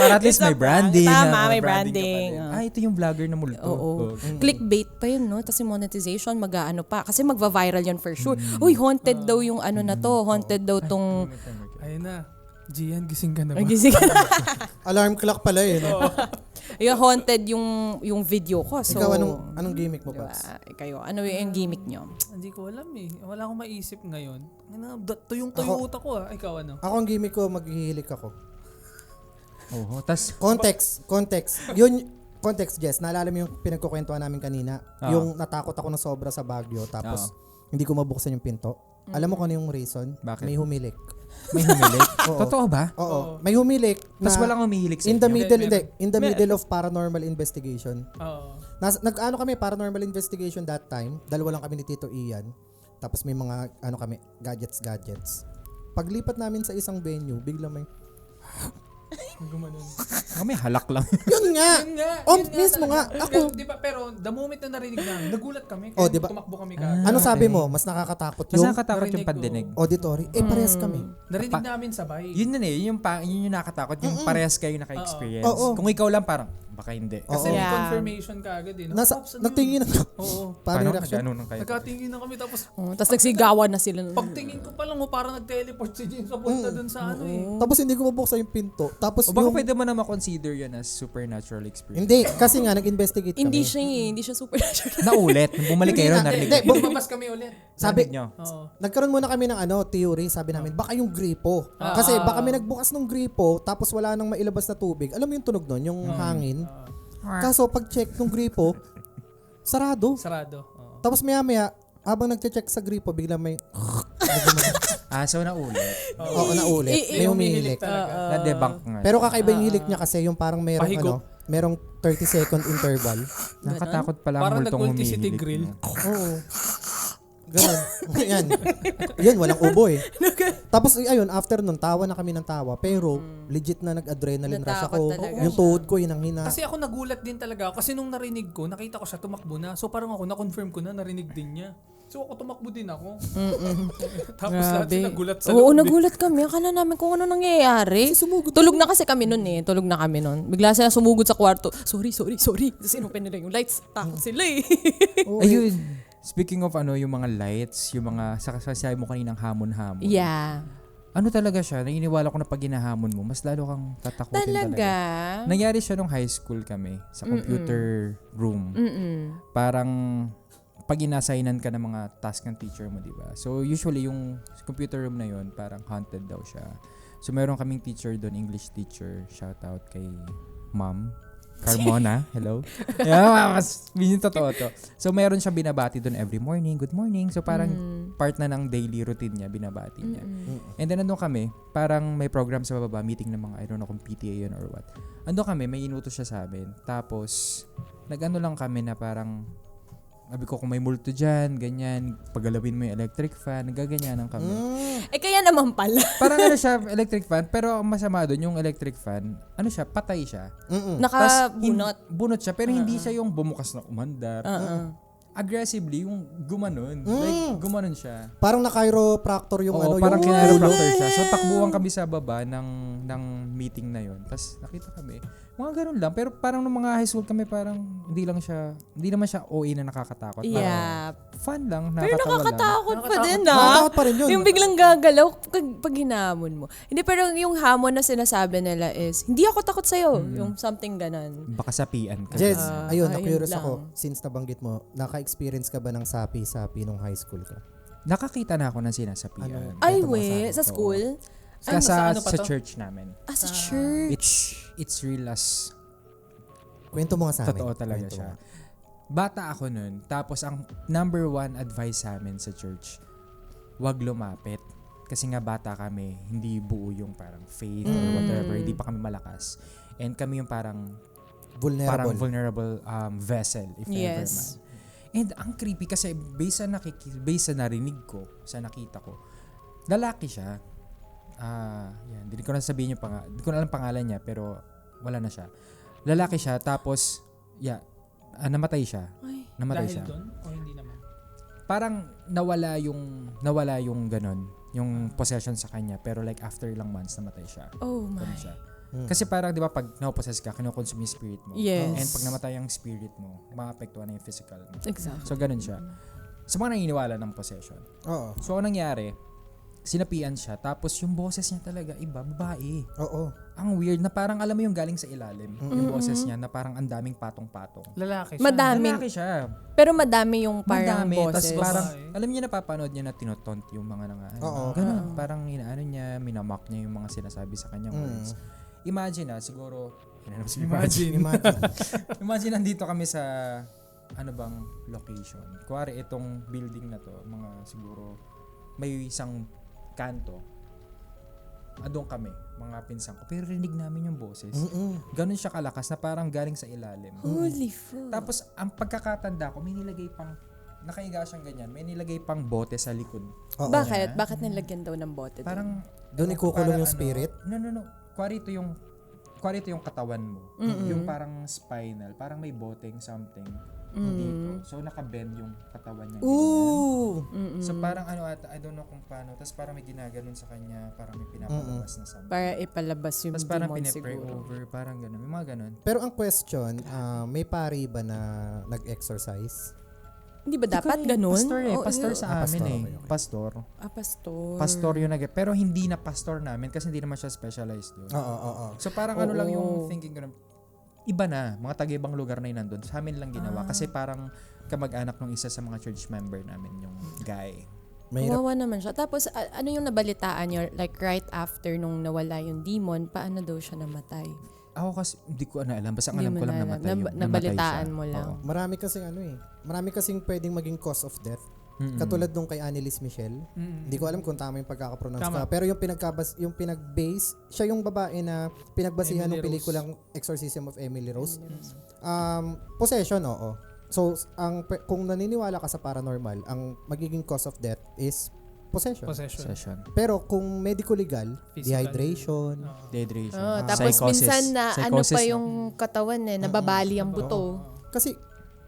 Para at least It's a may branding. prank. Tama, na, may ka branding. pa din. Ito yung vlogger na multo. Oo. Clickbait pa yun, no? Tapos yung monetization, mag-ano pa. Kasi magva-viral yan for sure. Uy, haunted daw yung ano na to. Haunted daw tong... Ayun na. Gian, gising ka na ba? Ay, gising. Alarm clock pala eh. No? Yung haunted yung video ko. So, Ikaw, anong gimmick mo, diba? Paps? Kayo, ano yung gimmick nyo? Hindi ko alam eh. Wala akong maisip ngayon. Tuyong-tuyo utak ko ah. Ikaw ano? Ako ang gimmick ko, maghihilik ako. Oo. Tas, Context. Yun, context, Jess. Naalala mo yung pinagkukwentuhan namin kanina? Oo. Yung natakot ako ng sobra sa Baguio, tapos hindi ko mabuksan yung pinto. Alam mo kung ano yung reason? Bakit? May humilik. may humilik. Oo. Totoo ba? Oo. May humilik Tas na walang humihilik sa in the inyo? middle, Meron. in the middle of paranormal investigation. Oo. Nag-ano kami, paranormal investigation that time. Dalawa lang kami ni Tito Ian. Tapos may mga, gadgets. Paglipat namin sa isang venue, bigla may, Gumanon. May halak lang. yun nga! Yun nga. Oh, yun nga mismo talaga. nga. Ako. Pero, di ba, pero the moment na narinig namin, nagulat kami. Oh, Kaya di ba? tumakbo kami Ano kagad. sabi mo? Mas nakakatakot Mas yung nakakatakot yung narinig ko. pandinig. auditory? Parehas kami. Narinig namin sabay. Yun yun yung nakakatakot. Yung parehas kayo naka-experience. Oo. Kung ikaw lang parang, baka hindi. Kasi Oo. may Yeah. confirmation kagad eh. No? Pops, ano yun? Nagtingin ako. Oo. Paano yung reaction? Nag-ano nang kayo? Nagkatingin na kami tapos Tapos nagsigawan na sila. pagtingin ko pa lang parang nag-teleport si James papunta dun sa ano eh. Tapos hindi ko mabuksan yung pinto. Tapos O baka yung... pwede mo na makonsider yun as supernatural experience. Hindi, kasi nga nag-investigate kami. Hindi siya supernatural. Naulit. Nung bumalik kayo ron, Hindi, narinig. Lumabas kami ulit. Sabi, nyo. Oo. nagkaroon muna kami ng theory, sabi namin, baka yung gripo. Kasi baka may nagbukas ng gripo, tapos wala nang mailabas na tubig. Alam mo yung tunog nun, yung hangin. Kaso pag check ng gripo, sarado. Sarado. Oo. Tapos maya, habang nagche-check sa gripo, bigla may... So naulit. Oo, naulit. May humihilik. talaga. Na-debunk nga. Pero kakaiba yung hilik niya kasi yung parang merong Pahigop. merong 30-second interval. Nakatakot pala ang Parang multong nag-ulti si humihilik. Tigril. no? Oo. Ganun. Yan, walang ubo eh. Tapos ayun, after nun, tawa na kami ng tawa. Pero legit na nag-adrenaline rush Natakot ako. talaga Yung siya. tuhod ko, hinang-hina. Kasi ako nagulat din talaga. Kasi nung narinig ko, nakita ko siya tumakbo na. So parang ako, na-confirm ko na, narinig din niya. So ako tumakbo din ako. Tapos lahat sila nagulat sa Oo, loob. nagulat kami. Akala namin kung ano nangyayari. Tulog na kasi kami nun eh. Tulog na kami nun. Bigla sila sumugod sa kwarto. Sorry. Tapos inupin nila yung lights. Takot sila eh. Ayun. Speaking of yung mga lights, yung mga, sasasabi mo kaninang hamon-hamon. Yeah. Ano talaga siya? Naniniwala ko na pag hinahamon mo, mas lalo kang tatakutin talaga. Talaga? Nangyari siya nung high school kami, sa computer room. Parang, pag inassignan ka ng mga task ng teacher mo, di ba? So, usually, yung computer room na yon parang haunted daw siya. So, meron kaming teacher doon, English teacher. Shout out kay Ma'am Carmona. Hello. Yeah, mas totoo to. So, meron siya binabati doon every morning. Good morning. So, parang part na ng daily routine niya, binabati niya. And then, andun kami, parang may program sa bababa, meeting ng mga, I don't know kung PTA yun or what. Andun kami, may inutos siya sa amin. Tapos, nag-ano lang kami na parang, sabi ko kung may multo dyan, ganyan, pagalawin mo yung electric fan, nagaganyanan kami. Kaya naman pala. Parang ano siya, electric fan, pero ang masama doon, yung electric fan, ano siya, patay siya. Nakabunot. Bunot siya, pero hindi siya yung bumukas na umandar. Aggressively, yung gumanon. Like, gumanon siya. Parang na-chiropractor yung Oo, ano. parang yung kinairopractor siya. So, takbuhan kami sa baba ng meeting na yon. Tapos, nakita kami. Mga ganun lang. Pero parang nung mga high school kami, parang hindi naman siya OA na nakakatakot. Yeah. Fun lang, Pero nakakatawa lang. nakakatakot pa din Nakakatakot pa rin yun. Yung biglang gagalaw pag hinamon mo. Hindi, pero yung hamon na sinasabi nila is, hindi ako takot sa'yo. Yung something ganon. Baka sapian ka. Jess, ayun, ayun na-curious lang. ako. Since nabanggit mo, naka-experience ka ba ng sapi-sapi nung high school ka? Nakakita na ako ng sinasapian. Ay, Kwento mo we, sa sa school? sa ano pa sa to? church namin. Sa church. It's real as Kwento mo nga sa amin. totoo talaga Kwento siya. mo. Bata ako nun. Tapos ang number one advice sa amin sa church, wag lumapit. Kasi nga bata kami, hindi buo yung parang faith or whatever. Hindi pa kami malakas. And kami yung parang vulnerable vessel, if ever man. Yes. And ang creepy kasi based sa narinig ko, sa nakita ko, lalaki siya. Yan, hindi ko na sabihin yung hindi ko na alam pangalan niya, pero wala na siya. Lalaki siya, tapos, namatay siya. Namatay Dahil siya. doon? O hindi naman? Parang nawala yung ganon, yung possession sa kanya, pero like after ilang months, namatay siya. Oh my. Ganun siya. Kasi parang, di ba, pag na-possess ka, kinokonsume yung spirit mo. Yes. And pag namatay ang spirit mo, maapektuhan na yung physical mo. Exactly. So, ganun siya. Sa mga naniniwala ng possession. Oo. So, ang nangyari, sinapian siya, tapos yung boses niya talaga, iba, babae. Oo. Ang weird, na parang alam mo yung galing sa ilalim. Yung boses niya, na parang ang daming patong-patong. Lalaki siya. Madami. Lalaki siya. Pero madami yung parang Madami. Tapos boses. parang, Babae. alam niyo napapanood niya na tinotont yung mga nangaano. Oo. Ganun. Parang inaano niya, minamock niya yung mga sinasabi sa kanyang words. Imagine siguro, Imagine. imagine nandito kami sa, ano bang location. Kuwari itong building na to, mga siguro, may isang kanto. Doon kami, mga pinsan ko. Pero rinig namin yung boses. Ganun siya kalakas na parang galing sa ilalim. Holy fuck. Tapos, ang pagkakatanda ko, may nilagay pang, nakaiga siyang ganyan, may nilagay pang bote sa likod. Oo. Bakit? Bakit nilagyan daw ng bote? Parang, Doon ikukulong yung spirit? No. Kuwari ito yung katawan mo. Yung parang spinal, parang may boteng something dito. So, nakabend yung katawan niya. Ooh! So, parang I don't know kung paano. Tapos parang may ginaganon sa kanya, parang may pinapalabas na something. Para ipalabas yung Tapos parang demon pinipray siguro. over, parang gano'n. May mga gano'n. Pero ang question, may pari ba na nag-exercise? Hindi ba dapat ganun? Pastor Oo, pastor sa amin pastor, eh. okay. Pastor. pastor. Pastor yung pero hindi na pastor namin kasi hindi naman siya specialized doon. Oo. So parang ano lang yung thinking ko na, iba na, mga taga-ibang lugar na yun nandun. Sa amin lang ginawa kasi parang kamag-anak ng isa sa mga church member namin, yung guy. Mahirap. Kawawa naman siya. Tapos, ano yung nabalitaan niyo? Like, right after nung nawala yung demon, paano daw siya namatay? Ako kasi, hindi ko alam. Basta Hindi alam mo ko lang na alam. namatay yung Nabalitaan namatay siya. mo lang. Oo. Marami kasing pwedeng maging cause of death. Katulad nung kay Annalise Michelle. Hindi ko alam kung tama yung pagkakapronounce Tama. ko. Pero yung pinag-base, siya yung babae na pinagbasihan ng Emily Rose. pelikulang Exorcism of Emily Rose. Possession, oo. So, kung naniniwala ka sa paranormal, ang magiging cause of death is possession. Session. Pero kung medico-legal, Physical. dehydration, Dehydration. Tapos Psychosis. minsan na ano Psychosis, pa no? yung katawan nababali ang buto. kasi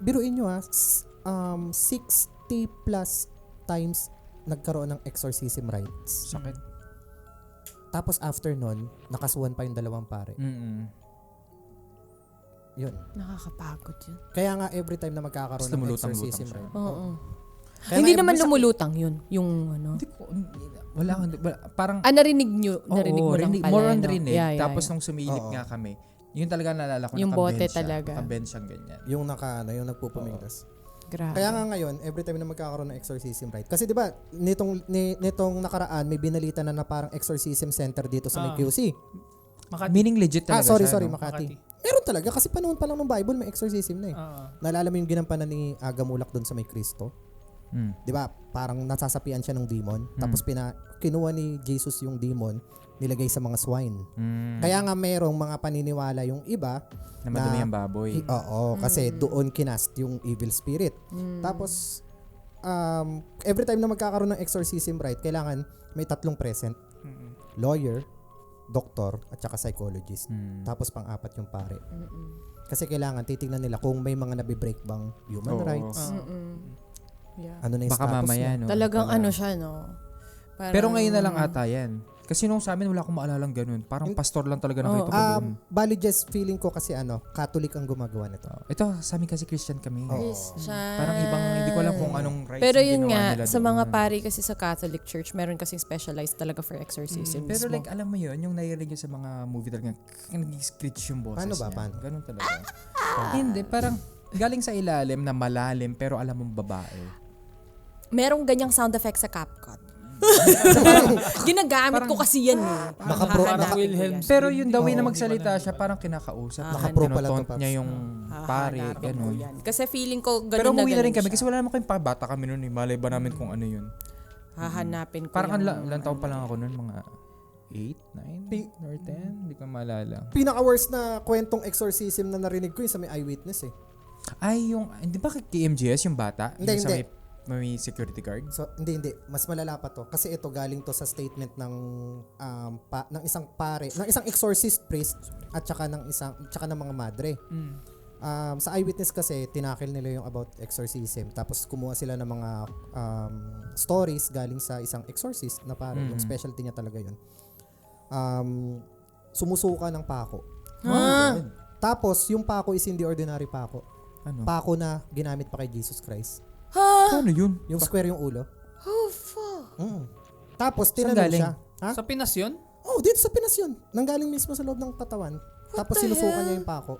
biruin nyo 60 plus times nagkaroon ng exorcism rites. Sakit. Tapos after nun, nakasuhan pa yung dalawang pare. Yun. Nakakapagod yun. Kaya nga every time na magkakaroon Tapos ng lumulutang-lutang exorcism siya. rite. Oo. Kaya Hindi nga, naman every- lumulutang yun. Yung ano. Hindi ko, wala, parang, Narinig mo lang pala. more on no? rinig. Yeah, Tapos yeah. nung sumilip nga kami, yun talaga nalala ko, Yung bote nakabend siya. talaga. Nakabend siyang ganyan. yung yung nagpupumiglas. Grabe. Kaya nga ngayon, every time na magkakaroon ng exorcism rite. Kasi 'di ba, nitong nakaraan may binalita na parang exorcism center dito sa may QC. Makati. Meaning legit talaga siya. Sorry, no? Makati. Meron talaga kasi panahon pa lang ng Bible may exorcism na eh. Naalala mo yung ginampanan ni Agamulak doon sa may Kristo? 'Di ba? Parang nasasapian siya ng demon, tapos kinuha ni Jesus yung demon, nilagay sa mga swine. Kaya nga merong mga paniniwala yung iba Na madumi ang baboy. oo, kasi doon kinast yung evil spirit. Tapos every time na magkakaroon ng exorcism rite, kailangan may tatlong present. Lawyer, doctor, at saka psychologist. Tapos pang-apat yung pare. Kasi kailangan titingnan nila kung may mga nabi-break bang human Oo. rights. Yeah. Ano na yung Baka status mamaya, niya. no? Talagang Wala. ano siya, no? Parang, Pero ngayon na lang ata yan. Kasi nung sa amin, wala akong maalalang ganun. Parang pastor lang talaga nakita ko doon. Bali just feeling ko kasi Catholic ang gumagawa nito. Ito, sa amin kasi Christian kami. Christian. Parang ibang, hindi ko alam kung anong rights Pero ang yun ginawa nga, nila sa doon. mga pari kasi sa Catholic Church, meron kasing specialized talaga for exorcism. Pero like, alam mo yun, yung narinig yun sa mga movie talaga, nag-screech yung boses Paano ba? niya. Paano? Ganun talaga. Hindi, parang galing sa ilalim na malalim pero alam mong babae. Merong ganyang sound effect sa CapCut. Ginagamit ko kasi yan eh. Parang Wilhelm. Pero yung the way na magsalita siya, parang kinakausap. Naka-pro pala to, Tinotont Paps. niya yung pare, ganun. Kasi feeling ko Pero ganun na umuwi na rin ganun kami siya. kasi wala naman kayong bata kami noon eh. Malay ba namin kung ano yun. Hahanapin ko Parang yung- ilang taon pa lang ako noon, mga 8, 9, or 10, hindi ko maalala. Pinaka-worst na kwentong exorcism na narinig ko yung sa may eyewitness eh. Ay, yung, hindi ba kay KMGS yung bata? Hindi, Yung sa hindi. may security guard? So, hindi. Mas malala pa to. Kasi ito galing to sa statement ng ng isang pare, ng isang exorcist priest at saka ng mga madre. Sa eyewitness kasi, tinakil nila yung about exorcism. Tapos kumuha sila ng mga stories galing sa isang exorcist na pare. Yung specialty niya talaga yun. sumusuka ng pako. Ah. Tapos, yung pako is hindi ordinary pako. Ano? Pako na ginamit pa kay Jesus Christ. Ano yun? Yung square yung ulo. Oh, fuck. Tapos, Saan tinanong galing? siya. Ha? Sa Pinas yun? Oh, dito sa Pinas yun. Nanggaling mismo sa loob ng katawan. Tapos the sinusukan hell? niya yung pako.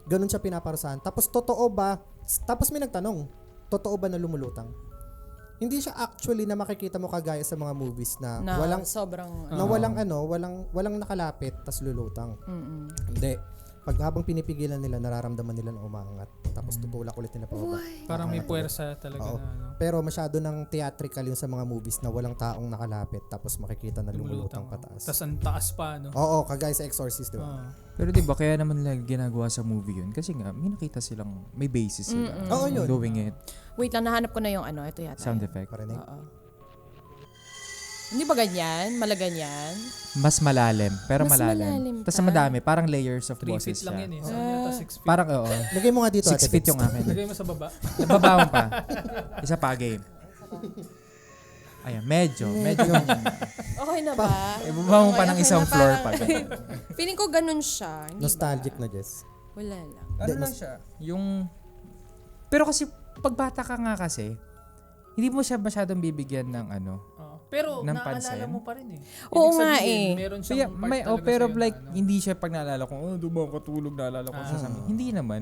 Ganun siya pinaparusahan. Tapos totoo ba? Tapos may nagtanong, totoo ba na lumulutang? Hindi siya actually na makikita mo kagaya sa mga movies na, Na walang sobrang... na walang nakalapit tas lulutang. Hindi. Pag habang pinipigilan nila, nararamdaman nila na umaangat. Tapos tutulak ulit nila pababa. Parang may puwersa talaga Oo. na ano. Pero masyado ng theatrical yung sa mga movies na walang taong nakalapit tapos makikita na lumulutang pataas. Tapos ang taas pa, no? Oo, kagaya sa Exorcist, di ba? Pero di ba kaya naman nila ginagawa sa movie yun? Kasi nga, may nakita silang, may basis sila. Oo, yun. Doing it. Wait lang, nahanap ko na yung ano. Ito yata. Sound effect. Parinig. Oo. Hindi ba ganyan? Malaganyan? Mas malalim. Pero Mas malalim. malalim Tapos pa. madami. Parang layers of 3 bosses feet lang siya. yan eh. Saan yata 6 feet? Parang oo. Lagay mo nga dito. 6 Ate feet Bets. yung akin. Lagay mo sa baba. Nababawang pa. Isa pa game. Ayan, medyo. Okay na ba? Ibaba mo pa ng Okay isang na, floor parang- pa. Feeling ko ganun siya. Hindi Nostalgic ba? na, Jess. Wala lang. Ano lang siya? Yung... Pero kasi, pagbata ka nga kasi, hindi mo siya masyadong bibigyan ng ano. Oo. Pero Ng naalala pansin? mo pa rin eh. Oo Ibig nga sabihin, eh. Meron Kaya, siyang part talaga pero sa'yo like, na, ano. hindi siya pag naalala ko, oh, doon ba ako katulog, naalala ko siya sa amin. Hindi naman.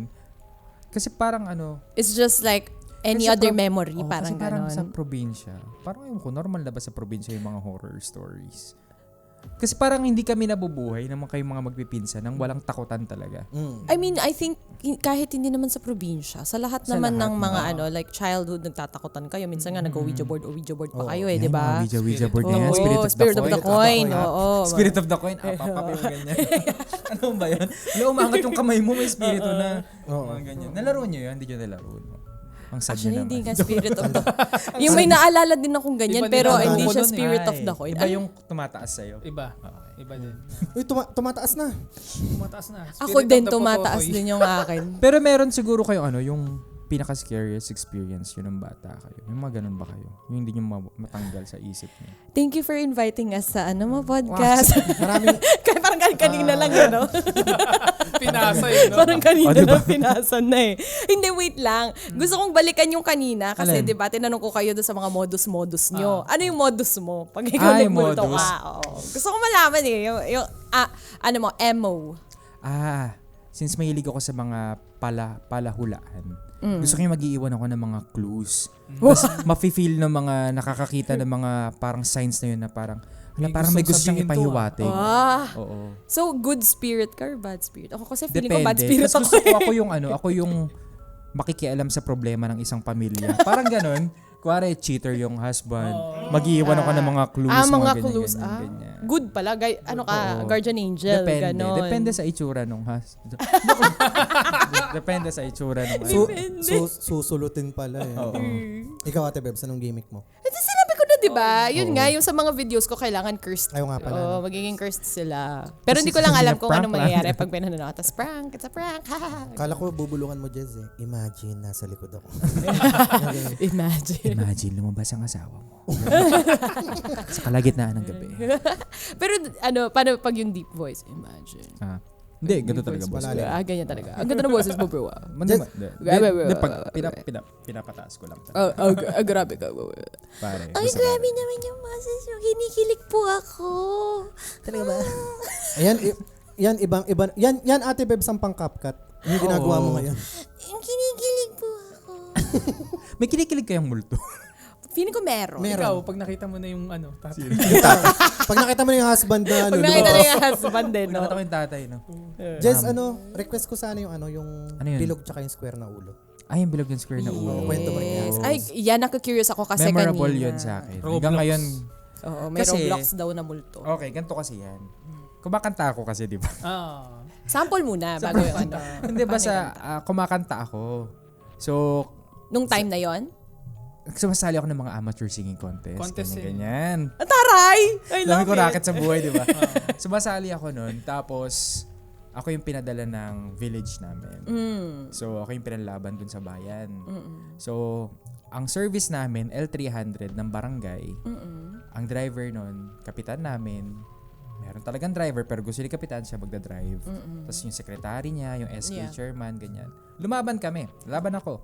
Kasi parang ano, It's just like any Kasi other pro- memory. oh, Parang kasi parang ganon. sa probinsya, parang ayun ko, normal na ba sa probinsya yung mga horror stories? Kasi parang hindi kami nabubuhay naman kayong mga magpipinsan nang walang takutan talaga. I mean, I think kahit hindi naman sa probinsya, sa lahat Sa naman lahat, ng mga ano, like childhood, nagtatakutan kayo. Minsan nga nag-Ouija board pa kayo Yan, eh, di ba? mga Ouija board na yan. Oo, Spirit of the coin. Oo. Spirit of the coin. Apap yung ganyan. Ano ba yan? Wala, umangat yung kamay mo, may spirito na. Mga ganyan. Nalaro nyo yun? Hindi nyo nalaro. Ang sad Actually, nyo hindi naman. nga spirit of the Yung may naalala din akong ganyan, Iba din pero ang hindi ako siya nun eh. spirit of the coin. Iba yung tumataas sa'yo. Iba. Iba din. Uy, tumataas na. Tumataas na. Ako Spirit din of the tumataas Potokoy. din yung akin. Pero meron siguro kayo ano, yung pinaka-scariest experience yun ng bata kayo. Yung mga ganun ba kayo? Yung hindi nyo matanggal sa isip niyo. Thank you for inviting us sa ano mo podcast. Maraming, Kaya parang kanina lang yun, no? Pinasa eh, no? Parang kanina diba? lang pinasan na eh. Hindi, wait lang. Gusto kong balikan yung kanina kasi Alin? di ba tinanong ko kayo doon sa mga modus nyo. Ano yung modus mo? Pag ikaw Ay, nagmulto modus. ka. Oo. Gusto ko malaman eh. Ano mo, MO. Since mahilig ako sa mga palahulaan, gusto ko yung mag-iiwan ako ng mga clues. Tapos mafe-feel ng mga nakakakita ng mga parang signs na yun na parang, parang may gusto siyang gustong sabihin to, ipahiwatig. Ah. Oo. So, good spirit ka or bad spirit? Ako kasi feeling ko bad Depende. spirit Tapos ako. gusto ko ako yung makikialam sa problema ng isang pamilya. Parang ganun. Kuwari, cheater yung husband. Mag-iiwan ako ng mga clues. mga ganyan, clues. ganyan. Good pala. Ano ka, Oo. guardian angel. Depende. Ganon. Depende sa itsura nung Depende sa itsura nung susulutin pala eh. Oo. Ikaw, Ate Bebs, anong gimmick mo? Ito sinabi ko na, di ba? Yun nga, yung sa mga videos ko, kailangan cursed. Ayaw nga pala. Oo, no? magiging cursed sila. Pero hindi ko Kasi lang alam sila kung prank anong lang. mangyayari pag pinanonood. Tapos prank, it's a prank. Kala ko bubulungan mo, Jez eh. Imagine, nasa likod ako. Imagine. Imagine, lumabas ang asawa mo. Sa kalagitnaan ng gabi. Pero ano, paano pag yung deep voice? Imagine. Hindi, ganito talaga, boss. Malalim. Ganyan talaga. Ang ganda ng boses mo, bro. Pinapataas ko lang. Grabe ka. Pare. Ay, grabe naman yung boses mo. Kinikilig po ako. Talaga ba? Yan Ate Bebs ang pang-CapCut. Yung ginagawa mo ngayon. Kinikilig po ako. May kinikilig kayang multo. Feeling ko meron. Ikaw, pag nakita mo na yung ano, tatay. Pag nakita mo na yung husband na Pag nakita na yung husband din, no? Nakita ko yung tatay, no? Jess, request ko sana yung Ano yun? bilog tsaka yung square na ulo. Ay, yung bilog yung square na ulo. Kwento mo rin yan. Yes. Ay, yan, naku-curious ako kasi Memorable kanina. yun sa akin. Roblox. Hanggang ngayon, Oo, may Kasi- Roblox daw na multo. okay, ganito kasi yan. Kumakanta ako kasi, di ba? Sample muna bago yung ano. Hindi ba Paano sa yung kumakanta ako. So, nung time na yon? sumasali ako ng mga amateur singing contest. Contest ganyan. Ang taray! I Dami love ko it. racket sa buhay, di ba? Sumasali ako nun. Tapos, ako yung pinadala ng village namin. So, ako yung pinalaban dun sa bayan. So, ang service namin, L300 ng barangay. Ang driver nun, kapitan namin, meron talagang driver pero gusto ni Kapitan siya magdadrive. Tapos yung secretary niya, yung SK Yeah. chairman, ganyan. Lumaban kami. Laban ako.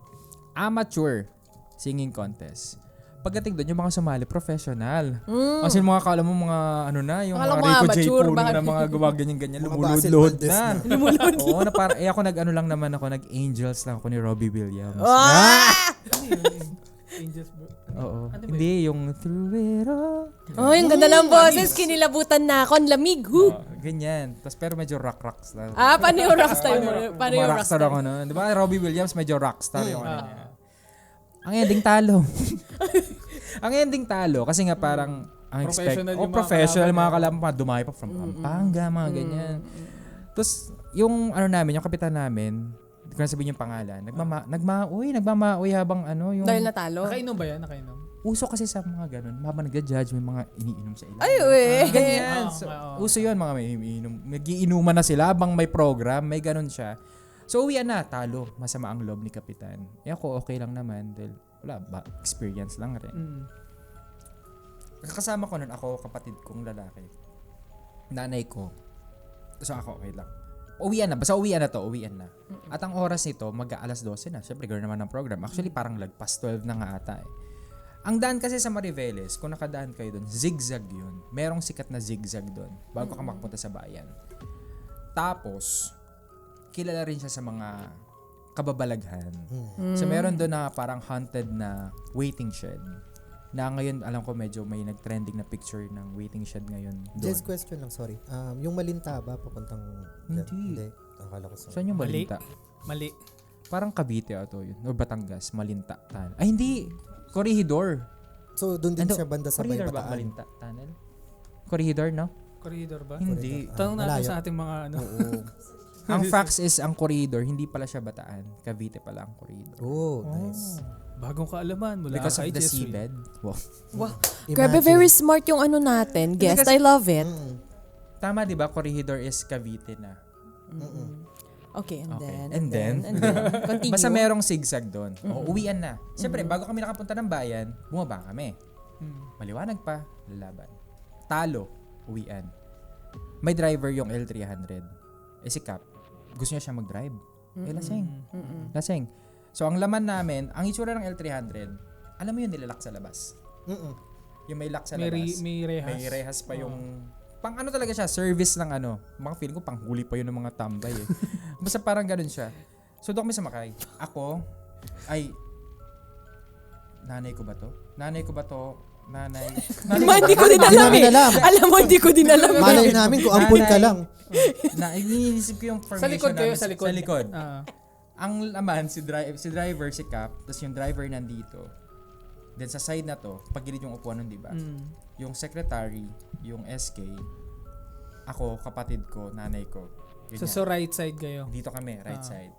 Amateur singing contest. Pagdating doon, yung mga sumali, professional. Kasi yung mga kala mo mga ano na, yung Akala mga mo Rico J. amateur, Puno bakit? na mga gawa ganyan-ganyan, Mga lumulod-luhod Basil na. Valdez Oo, na para, ako nag-ano lang naman ako, nag-angels lang ako ni Robbie Williams. Ano yun? Angels bro. Oo. Ano ba Hindi, yung through it all. Oh, yung ganda ng boses. Kinilabutan na ako. Ang lamig. Oo, ganyan. Tapos pero medyo rock-rocks lang. Paano yung rockstar mo? Paano yung rockstar rockstar? ako noon. Di ba, Robbie Williams medyo rockstar yung ano niya. Ang ending talo. Ang ending talo kasi nga parang ang Professional yung mga professional kalaban mga kalaban pa dumayo pa from Pampanga mga ganyan. Tapos yung ano namin, yung kapitan namin, hindi ko na sabihin yung pangalan. Nagmamaoy habang ano yung Dahil natalo? Nakainom ba yan? Nakainom? uso kasi sa mga ganun. Habang nagja-judge may mga iniinom sa ilalim. Ay, weh. Ganyan. Oo, So, oo. uso yun mga may iniinom. Nagiinuman na sila habang may program, may ganun siya. So uwian na, talo. Masama ang loob ni Kapitan. Eh ako okay lang naman dahil wala ba, experience lang rin. Kasama ko nun, ako, kapatid kong lalaki. Nanay ko. So ako, okay lang. Uwian na. Basta uwian na to. Uwian na. At ang oras nito, mag-aalas 12 na. Siyempre, gano'n naman ang program. Actually, parang lagpas 12 na nga ata eh. Ang daan kasi sa Mariveles, kung nakadaan kayo doon, zigzag yun. Merong sikat na zigzag doon bago ka makapunta sa bayan. Tapos, kilala rin siya sa mga kababalaghan. So, meron doon na parang haunted na waiting shed. Na ngayon, alam ko medyo may nag-trending na picture ng waiting shed ngayon doon. Just question lang, sorry. Yung Malinta ba papuntang... Hindi. Akala ko sa... Saan yung Mali. Malinta? Mali. Parang Cavite ato yun. O Batangas, Malinta. Ay, hindi. Corregidor. So, doon din siya banda sa Corregidor ba? Baybataan. Malinta Tunnel? Corregidor, no? Corridor ba? Hindi. Tanong natin Malayo. sa ating mga ano. Oo. Ang facts is, ang corridor, hindi pala siya Bataan. Cavite pala ang corridor. Oh, nice. Bagong kaalaman mula Because of kay the Jessy. seabed. Wow. Wow. Imagine. Grabe, very smart yung ano natin. Guest, I love it. Tama, di ba? Corregidor is Cavite na. Okay, and Okay. then, And then? continue. Basta merong zigzag doon. O, uwian na. Siyempre, bago kami nakapunta ng bayan, bumaba kami. Maliwanag pa, lalaban. Talo, uwian. May driver yung L300. Eh si Cap, gusto niya siya mag-drive. Eh laseng. Laseng. So ang laman namin, ang itsura ng L300, alam mo yun, nilalak sa labas. Yung may lock sa labas. May rehas. May rehas pa yung... Pang ano talaga siya, service ng ano. Mga feeling ko, pang huli pa yun ng mga tambay eh. Basta parang ganun siya. So doon kami sumakay. Ako, ay... Nanay ko ba to? Nanay ko ba to? Nanay. Hindi ko din alam namin eh. alam. Alam mo, hindi ko din alam. Malay namin kung ampun ka lang. Iniisip ko yung formation Sa likod kayo, namin. sa likod. Sa likod. Ah. Ang laman, si driver, si Cap, tapos yung driver nandito. Then sa side na to, pagilid yung upuan nun, di ba? Yung secretary, yung SK, ako, kapatid ko, nanay ko. Ganyan. So right side kayo. Dito kami, right side.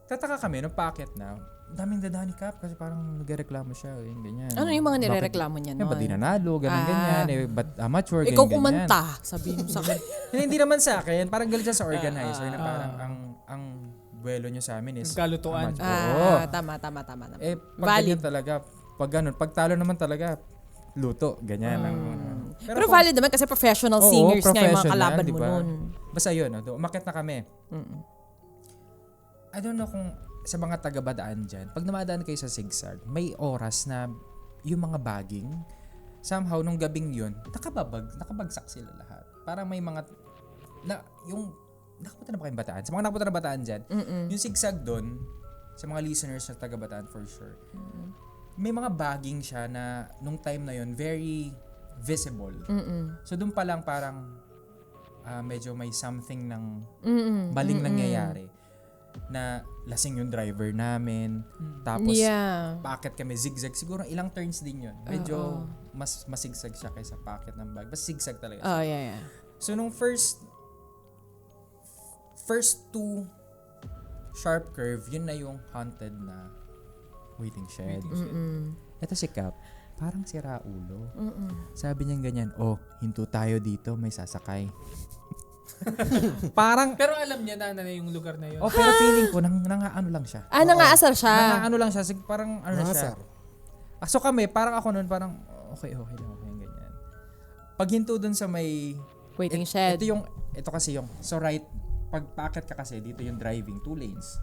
Tataka kami, nung packet na, daming dadaan ni Cap kasi parang nagreklamo siya, ganyan. Ano yung mga nirereklamo niya Ba't noon? di nanalo, ganyan, eh, ba't amateur, ganyan, Ikaw ganyan. kumanta, sabihin mo sa akin. Hindi naman sa akin, parang galit siya sa organizer na parang ang buwelo nyo sa amin is Nagkalutuan. amateur. Oo. Tama. Eh, pag Valid. ganyan talaga, pag ganun, pag talo naman talaga, luto, ganyan. Pero valid naman kasi professional singers nga yung mga kalaban mo diba? noon. Basta yun, umakyat na kami. I don't know kung sa mga taga-badaan dyan, pag namadaan kayo sa zigzag, may oras na yung mga bagging, somehow nung gabing yun, nakabagsak sila lahat. Parang may mga, nakapunta na ba kayong Bataan? Sa mga nakapunta na Bataan dyan, yung zigzag doon, sa mga listeners na taga-Bataan for sure, may mga bagging siya na nung time na yun, very visible. So doon pa lang parang medyo may something ng maling nangyayari na lasing yung driver namin. Tapos paakit kami zigzag. Siguro ilang turns din yun. Medyo mas masigsag siya kaysa paakit ng bag. Mas zigzag talaga siya. Oh, yeah. So nung first two sharp curve, yun na yung haunted na waiting shed. Ito si Cap, parang sira ulo. Sabi niya ganyan, hinto tayo dito, may sasakay. Parang, Pero alam niya na yung lugar na yun. pero feeling ko, nangaano lang siya. Nangaasar siya. Nangaano lang siya, parang ano siya. Nakasar. So kami, parang ako nun, parang okay lang, ganyan. Paghinto dun sa may... Waiting shed. Ito kasi yung... So right, pag paakyat ka kasi, dito yung driving, 2 lanes.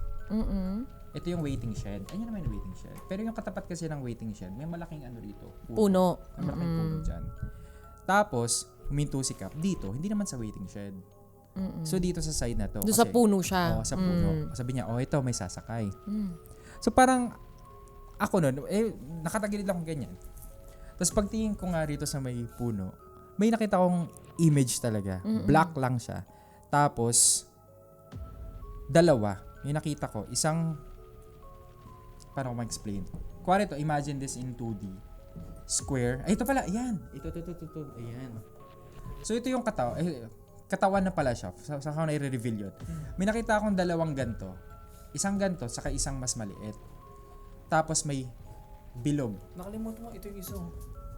Ito yung waiting shed. Ayun naman yung waiting shed. Pero yung katapat kasi ng waiting shed, may malaking ano dito. Puno. May malaking puno dyan. Tapos, huminto si Cap dito, hindi naman sa waiting shed. So dito sa side na to. Doon sa puno siya. Sa puno. Sabi niya, ito may sasakay. So parang, ako nun, nakatagilid lang akong ganyan. Tapos pagtingin ko nga rito sa may puno, may nakita kong image talaga. Black lang siya. Tapos, dalawa. May nakita ko, isang, paano ko ma-explain? Kuwari ito, imagine this in 2D. Square. Ay, ito pala, ayan. Ito. Ayan. So ito yung katawan na pala siya. Sa ako na i-reveal yun. May nakita akong dalawang ganto. Isang ganto, saka isang mas maliit. Tapos may bilog. Nakalimutan mo, ito yung isa.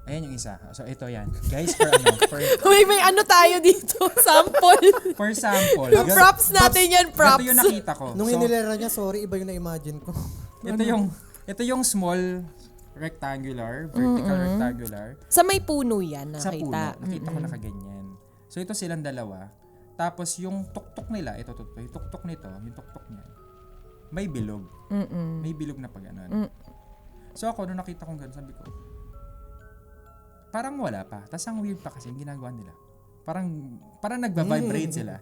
Ayan yung isa. So ito yan. Guys, for May ano tayo dito, sample. for sample. Props natin yan, props. Ito yung nakita ko. Nung So, hinilera niya, sorry, iba yung na-imagine ko. ito yung small rectangular, vertical rectangular. Sa may puno yan, Sa puno. nakita. Nakita ko nakaganyan. So ito silang dalawa. Tapos yung tuktok nila, yung tuktok nito, yung tuktok niya, may bilog. May bilog na pag ganun. So ako, nung nakita kong ganun, sabi ko, parang wala pa. Tapos ang weird pa kasi yung ginagawa nila. Parang nagva-vibrate sila.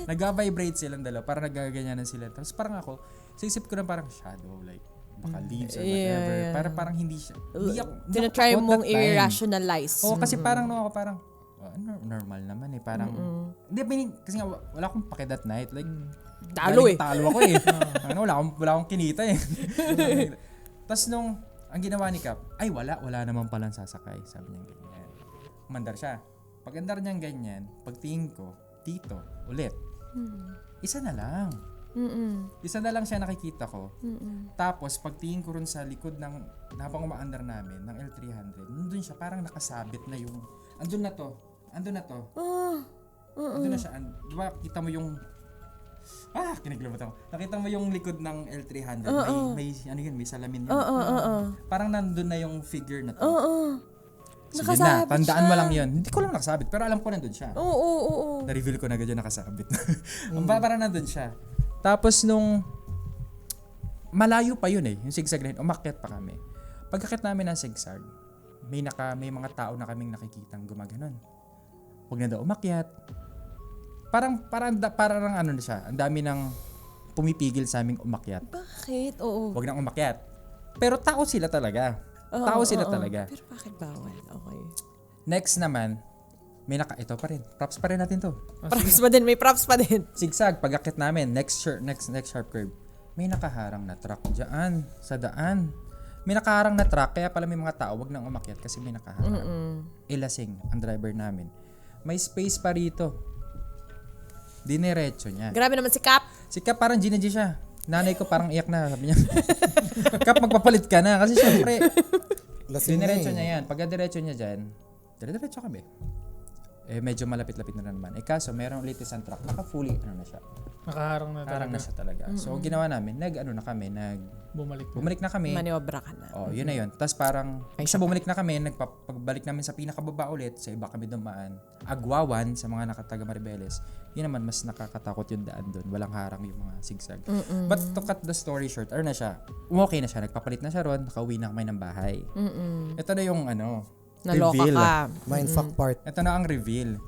Nagva-vibrate silang dalawa. Parang nagaganyanan sila. Tapos parang ako, sa isip ko na parang shadow, like, baka leaves or whatever. Yeah. Parang hindi siya. Tinatry mong i-rationalize. Oo, kasi parang nung ako parang, normal naman eh. Parang, hindi, kasi nga, wala akong pake that night. Like, Talo eh. Talo ako eh. Wala akong kinita eh. Tapos nung, ang ginawa ni Cap, ay wala naman palang sasakay. Sabi niya ganyan. Umandar siya. Pag andar niyang ganyan, pagtingin ko, dito, ulit. Isa na lang. Isa na lang siya nakikita ko. Tapos, pagtingin ko rin sa likod ng, habang umaandar namin, ng L300, nandun siya, parang nakasabit na yung, andun na to. Andun na siya. Diba, kita mo yung, kinaglabat ako. Nakita mo yung likod ng L300. May salamin yun. Parang nandun na yung figure na to. Sige na, Nakasabit tandaan mo siya. lang yun. Hindi ko lang nakasabit, pero alam ko nandun siya. Oo. Na-reveal ko na agad yun nakasabit. Parang nandun siya. Tapos nung, malayo pa yun eh, yung zigzag line, umakyat pa kami. Pagkakit namin ng zigzag, may mga tao na kaming nakikitang gumaganon. Huwag na daw umakyat. Parang ano na siya, ang dami nang pumipigil sa aming umakyat. Bakit? Oo. Huwag nang umakyat. Pero tao sila talaga. Talaga. Pero bakit bawal? Okay. Next naman, ito pa rin. Props pa rin natin to. Props pa din, may props pa din. Zigzag, pag-akit namin, next sharp curve, may nakaharang na truck dyan, sa daan. May nakaharang na truck, kaya pala may mga tao, wag nang umakyat kasi may nakaharang. Ilasing, ang driver namin. May space pa rito. Dinerecho niya. Grabe naman si Cap. Si Cap parang Gina siya. Nanay ko parang iyak na, sabi niya. Cap, magpapalit ka na. Kasi syempre, dinerecho niya yan. Pagka diretso niya dyan, diretso kami. Medyo malapit-lapit na naman. Kaso, merong latest ang truck. Naka-fully, na siya. Nakaharang na talaga. Nakaharang na siya talaga. So, ginawa namin, bumalik na kami. Maniobra ka na. Yun na yun. Tapos parang, bumalik na kami, pagbalik namin sa pinakababa ulit, sa iba kami dumaan. Agwawan, sa mga nakataga Maribeles, yun naman, mas nakakatakot yung daan doon. Walang harang yung mga zigzag. But to cut the story short, na siya, okay na siya, nagpapalit na siya ron, nakauwi na kami ng bahay. Ito na yung Naloka reveal. ka. Mindfuck part. Ito na ang reveal.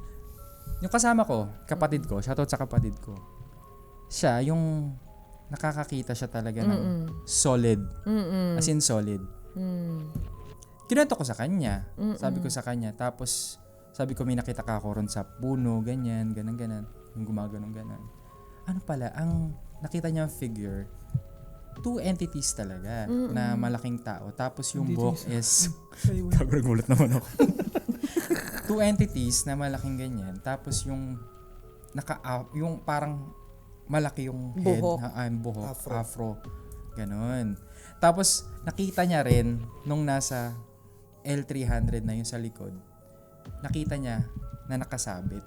Yung kasama ko, kapatid ko, shoutout sa kapatid ko, siya, yung nakakakita siya talaga ng solid. As in solid. Kinento ko sa kanya. Sabi ko sa kanya. Tapos, sabi ko may nakita ka ako ron sa puno, ganyan. Yung gumaganon, ganon. Ano pala, ang nakita niya figure, 2 entities talaga na malaking tao. Tapos yung buhok is... Nagulat naman ako. 2 entities na malaking ganyan. Tapos yung yung parang malaki yung head. Buhok. Afro. Ganon. Tapos nakita niya rin nung nasa L300 na yung sa likod. Nakita niya na nakasabit.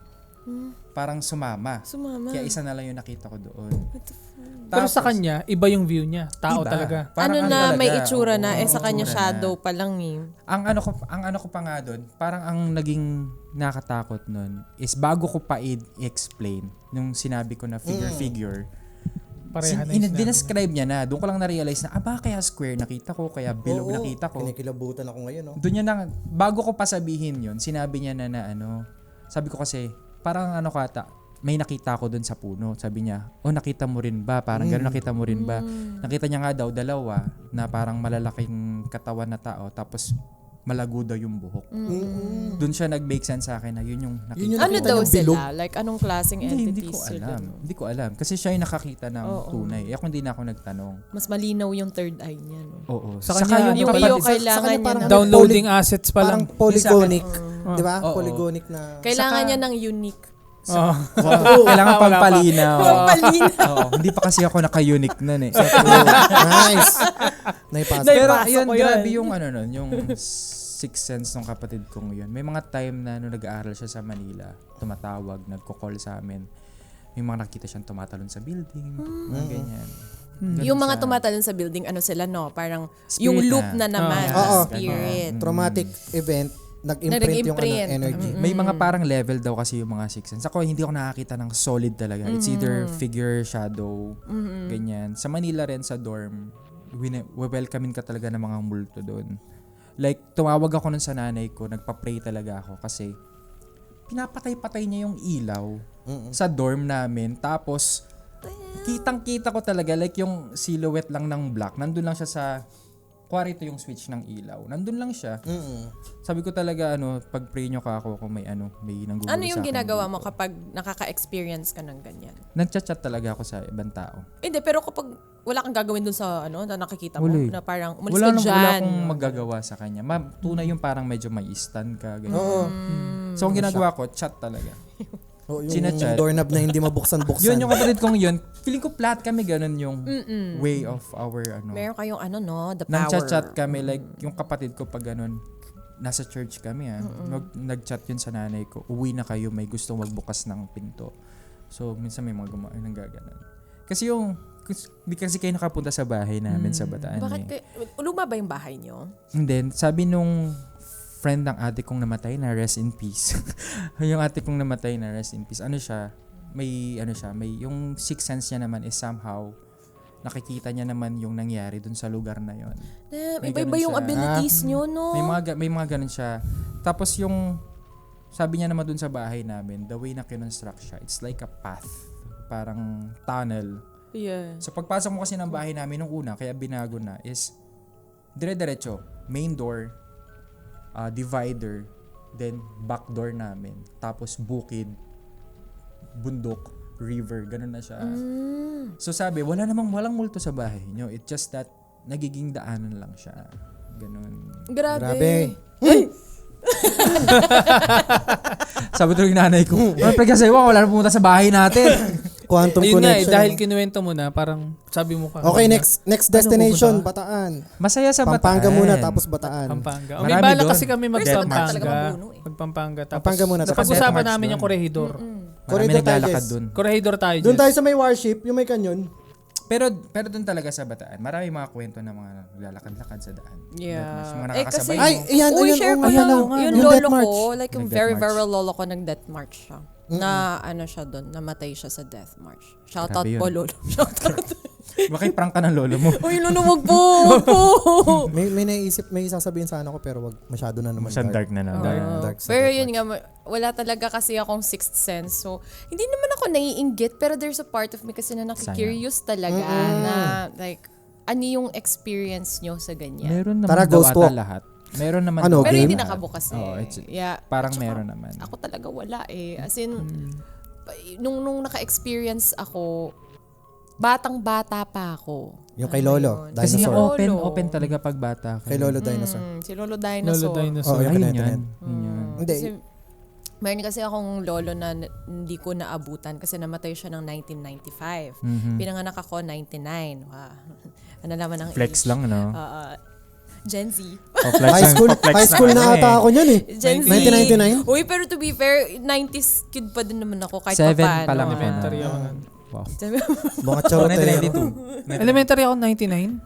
parang sumama. Sumama. Kaya isa na lang yung nakita ko doon. Pero sa kanya, iba yung view niya. Tao Iba. talaga. Parang ano ano na, talaga, may itsura na. oo, Sa kanya itsura shadow na. pa lang eh. Ang ano ko pa nga doon, parang ang naging nakatakot nun is bago ko pa i-explain nung sinabi ko na figure. Pareha na yung sinabi. Dinescribe niya na. Doon ko lang na-realize na, kaya square nakita ko, kaya bilog Oo, nakita ko. kinikilabutan ako ngayon, no? Doon niya na, bago ko pa sabihin yun, sinabi niya na ano, sabi ko kasi, parang ano kata, may nakita ko doon sa puno. Sabi niya, nakita mo rin ba? Parang gano'n nakita mo rin ba? Nakita niya nga daw dalawa na parang malalaking katawan na tao, tapos malago daw yung buhok. Doon siya nag-make sense sa akin na yun yung nakita. Yun yung Ano nakita daw niyang bilog. sila? Like, anong klaseng Hindi entities ko sila? alam. Hindi ko alam. Kasi siya yung nakakita ng tunay. Ako hindi na ako nagtanong. Mas malinaw yung third eye niya, no? Oo. Sa Saka kanya, Yung kapatid, iyo kailangan kanya niya parang na. downloading assets pa Parang lang. polygonic. Di ba? Oo. Polygonic na. Kailangan Saka- niya ng unique. Oh. Kailangan pang palinaw. Pampalinaw. Oo. Hindi pa kasi ako naka-unique nun eh. Nice. Naipasa. Pero Naipasa yun, ko yun. grabe yung ano nun, yung sixth sense ng kapatid kong yun. May mga time na nung nag-aaral siya sa Manila, tumatawag, nagko-call sa amin. May mga nakita siyang tumatalon sa building, mga ganyan. Ganun Yung mga siya. tumatalon sa building, ano sila, no? Parang Spirit yung loop na. na naman. Oo. Spirit. Traumatic event, nag-imprint yung Nag-imprint. energy. May mga parang level daw kasi yung mga sixth sense. Ako, hindi ako nakakita ng solid talaga. It's either figure, shadow, ganyan. Sa Manila rin, sa dorm, welcomein ka talaga ng mga multo doon. Like, tumawag ako nun sa nanay ko, nagpa-pray talaga ako kasi pinapatay-patay niya yung ilaw sa dorm namin. Tapos, kitang-kita ko talaga, like yung silhouette lang ng black, nandun lang siya sa, kuwari ito yung switch ng ilaw. Nandun lang siya. Sabi ko talaga, pag-pray nyo ka ako kung may nanggugulo Ano yung sa akin ginagawa dito. mo kapag nakaka-experience ka ng ganyan? Nagchat-chat talaga ako sa ibang tao. Hindi, pero kapag wala kang gagawin dun sa na nakikita mo, Wala eh. na parang umalis Wala ka dyan. wala akong magagawa sa kanya. Tunay yung parang medyo may stand ka. Ganyan. Oo. So, ang ginagawa ko, chat talaga. Oh, yung Sinachat. doorknob na hindi mabuksan-buksan. Yun yung kapatid kong yun. Feeling ko flat kami, ganun yung way of our Meron kayong the power. Nang-chat kami, like yung kapatid ko pag ganun, nasa church kami nag-chat yun sa nanay ko, uwi na kayo, may gustong magbukas ng pinto. So, minsan may mga nanggaganon. Kasi hindi kasi kayo nakapunta sa bahay namin sa Bataan. Bakit luma ba yung bahay nyo? And then, sabi nung friend ng ate kong namatay na rest in peace. Yung ate kong namatay na rest in peace. May yung sixth sense niya naman is somehow nakikita niya naman yung nangyari dun sa lugar na yon. May Iba-iba ganun yung siya. abilities nyo, no? May mga ganun siya. Tapos yung sabi niya naman dun sa bahay namin, the way na kinonstruct siya, it's like a path. Parang tunnel. Yeah. So pagpasok mo kasi ng bahay namin nung una, kaya binago na, is dire-diretso, main door, divider, then back door namin, tapos bukid, bundok, river, ganun na siya. So sabi, walang multo sa bahay nyo. It's just that nagiging daanan lang siya. Ganun. Grabe. Sabi ko yung nanay ko, kasi wala na pumunta sa bahay natin. Quantum Ayun nga connection. dahil kinuwento mo na, parang sabi mo ka. Okay, next destination, pupunta Bataan. Masaya sa Bataan. Pampanga muna, tapos Bataan. Pampanga. Marami May bala doon. kasi kami Talaga mag-Pampanga. mapuno eh. Mag-Pampanga. Tapos Pampanga muna, tapos napag-usapan Death March namin doon. yung Corregidor. Marami Corridor tayo, naglalakad guys. dun. Corregidor tayo. Doon Jess. tayo sa may warship, yung may kanyon. Pero dun talaga sa Bataan, marami mga kwento ng mga naglalakad-lakad sa daan. Yeah. Yung mga Eh, nakakasabay kasi- mo. Ay, ayan, Uy, ayan, share ko ayan, yung yung lolo Death March. ko, like yung Nag-Death very, March. very lolo ko, nag-death march siya. Na siya doon, namatay siya sa death march. Shoutout Grabe po, yun. lolo. Shoutout. Bakit prank ka ng lolo mo? Uy, lolo, wag po, wag po. May naisip, may sasabihin sana ako pero wag masyado na naman Dark na na. Dark sa Pero Death yun nga, wala talaga kasi akong sixth sense. So, hindi naman ako naiinggit, pero there's a part of me kasi na nakikurious talaga na like, ano yung experience nyo sa ganyan. Meron naman Tara, daw ghost ata walk. lahat. Meron naman Ano, daw Pero game? hindi lahat. nakabukas eh. Oo, Yeah. parang At saka, meron naman. Ako talaga wala eh. As in, nung naka-experience ako, batang-bata pa ako. Yung kay Lolo, Ayun. Kasi nga Dinosaur. Lolo. open talaga pag bata ka. Kay Lolo Dinosaur. Si Lolo Dinosaur. Lolo Dinosaur. Oh, yung Ayun kanento yan. yan. Yun yan. Hindi. Kasi, mayroon kasi akong lolo na hindi ko naabutan kasi namatay siya ng 1995. Pinanganak ako 99. Wow. Ano naman ang Flex age? lang, no? Gen Z. High school na ata ako niyan eh. Gen Z. 1999? Uy, pero to be fair, 90s kid pa din naman ako kahit 7 pa pa lang paano. Elementary ako nun. Wow. Mga charotero. 1992. Elementary ako 99.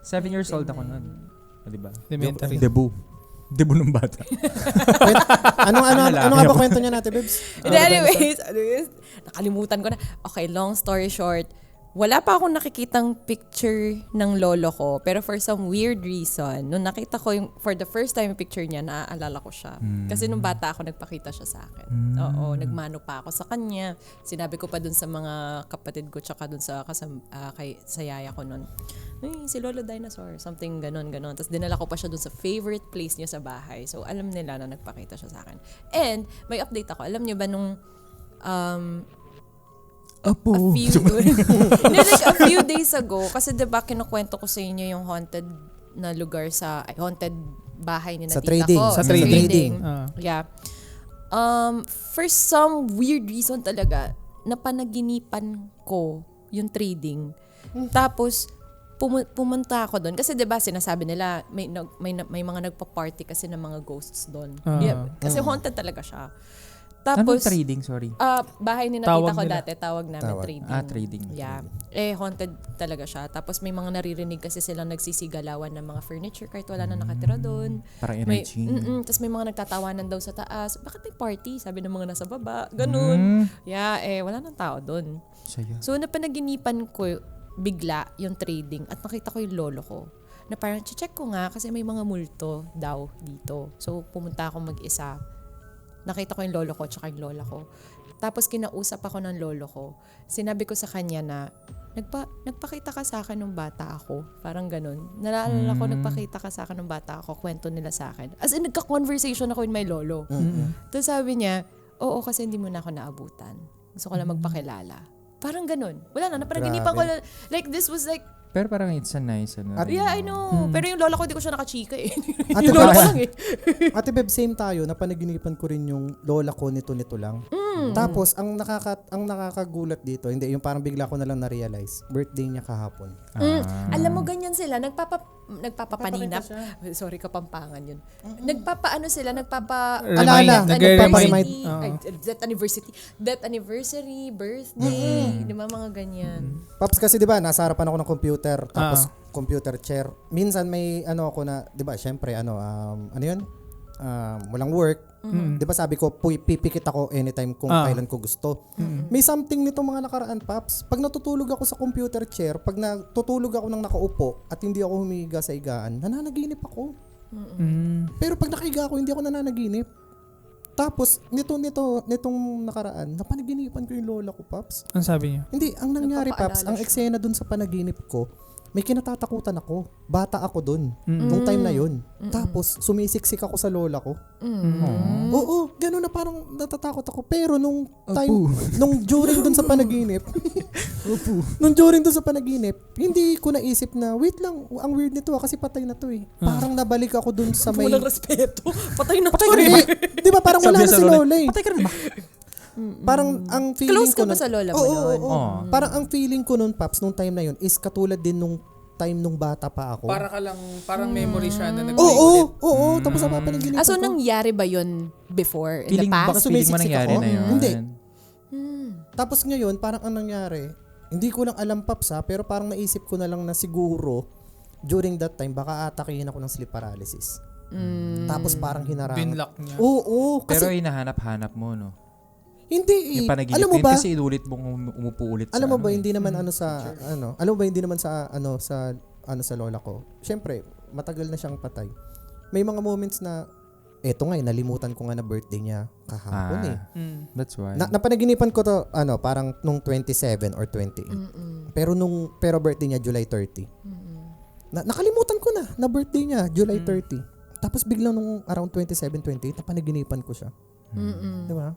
7 years old ako nun. Diba? Elementary. Debut ng bata. Ano nga ba kwento niya natin, Bebs? Anyways, nakalimutan ko na. Okay, long story short, wala pa akong nakikitang picture ng lolo ko. Pero for some weird reason, nung nakita ko for the first time yung picture niya, naaalala ko siya. Kasi nung bata ako, nagpakita siya sa akin. Oo, nagmano pa ako sa kanya. Sinabi ko pa dun sa mga kapatid ko, tsaka dun sa yaya ko nun. Ay, si Lolo Dinosaur, something ganon. Tapos dinala ko pa siya dun sa favorite place niya sa bahay. So, alam nila na nagpakita siya sa akin. And, may update ako. Alam niyo ba nung a few days ago, kasi diba kinukwento ko sa inyo yung haunted na lugar haunted bahay ni na Sa tita trading. ko. Sa trading. Yeah. For some weird reason talaga, napanaginipan ko yung trading. Tapos, pumunta ako doon. Kasi diba sinasabi nila, may mga nagpa-party kasi ng mga ghosts doon. Kasi haunted talaga siya. Tapos, Anong trading? Sorry. bahay ni Tawag natita ko nila. dati, tawag namin trading. Trading. Yeah. Haunted talaga siya. Tapos may mga naririnig kasi silang nagsisigalawan ng mga furniture kahit wala na nakatira doon. Parang May, energy. tapos may mga nagtatawanan daw sa taas. Bakit may party? Sabi ng mga nasa baba. Ganun. Yeah, wala nang tao doon. Saya. So, napanaginipan ko bigla yung trading at nakita ko yung lolo ko. Na parang, check ko nga kasi may mga multo daw dito. So, pumunta ako mag-isa. Nakita ko yung lolo ko tsaka yung lola ko. Tapos kinausap ako ng lolo ko. Sinabi ko sa kanya na, nagpakita ka sa akin nung bata ako. Parang ganun. Naalala ko, nagpakita ka sa akin nung bata ako. Kwento nila sa akin. As in, nagka-conversation ako with my lolo. Tapos sabi niya, oo, kasi hindi mo na ako naabutan. Gusto ko lang magpakilala. Parang ganun. Wala na, napanaginipan ko. Like, this was like, Pero parang it's a nice ano. yeah, I know. Pero yung lola ko, hindi ko siya nakachika eh. Ate yung lola ko Beb, lang eh. Ate Beb, same tayo. Napanaginipan ko rin yung lola ko nito lang. Tapos, ang nakakagulat dito, hindi, yung parang bigla ko na lang na-realize, birthday niya kahapon. Alam mo, ganyan sila. Nagpapapaninap. Sorry, Kapampangan yun. Alala. Nag-remind. Death anniversary, birthday. Di ba mga ganyan? Paps, kasi di ba, nasa harapan ako ng computer, tapos computer chair. Minsan may ako na, di ba, syempre, ano yun? Walang work. Di ba sabi ko, pipikit ako anytime kung kailan ko gusto. May something nitong mga nakaraan, Paps. Pag natutulog ako sa computer chair, pag natutulog ako ng nakaupo at hindi ako humiga sa higaan, nananaginip ako. Pero pag nakahiga ako, hindi ako nananaginip. Tapos, nitong nakaraan, napanaginipan ko yung lola ko, Paps. Ano sabi niya? Hindi, ang nangyari, Paps, ang eksena dun sa panaginip ko, may kinatatakutan ako. Bata ako dun. Nung time na yun. Tapos, sumisiksik ako sa lola ko. Oo, gano'n na parang natatakot ako. Pero nung time, nung during dun sa panaginip, hindi ko naisip na, wait lang, ang weird nito kasi patay na to eh. Parang nabalik ako dun sa may... Walang respeto. Patay na Patay ka rin ba? Di ba parang wala na si lola eh. Patay ka rin ba? Parang ang feeling Close ko ka ba sa lola mo nun? Oo. Parang ang feeling ko nun, Paps, nung time na yun is katulad din nung time nung bata pa ako. Parang memory siya na Oo. Tapos sa papanaginipan So, ko. nangyari ba yun before, in the Baka past? feeling mo Sumisiksik nangyari ako? na yun. Hindi. Tapos ngayon, parang ang nangyari, hindi ko lang alam, Paps, pero parang naisip ko na lang na siguro, during that time, baka atakihin ako ng sleep paralysis. Tapos parang hinarang. Binlock niya. Oo. Pero Kasi, hinahanap-hanap mo, no? hindi Yung panaginip alam mo din ba, kasi inulit mong umupo ulit alam mo ba, eh. hindi naman sa lola ko. Syempre, matagal na siyang patay. May mga moments na, eto nga, nalimutan ko nga na birthday niya kahapon eh. That's why. Napanaginipan ko to, parang nung 27 or 28. Pero birthday niya, July 30. Nakalimutan ko na birthday niya, July 30. Tapos biglang nung around 27, 28, napanaginipan ko siya. Di ba?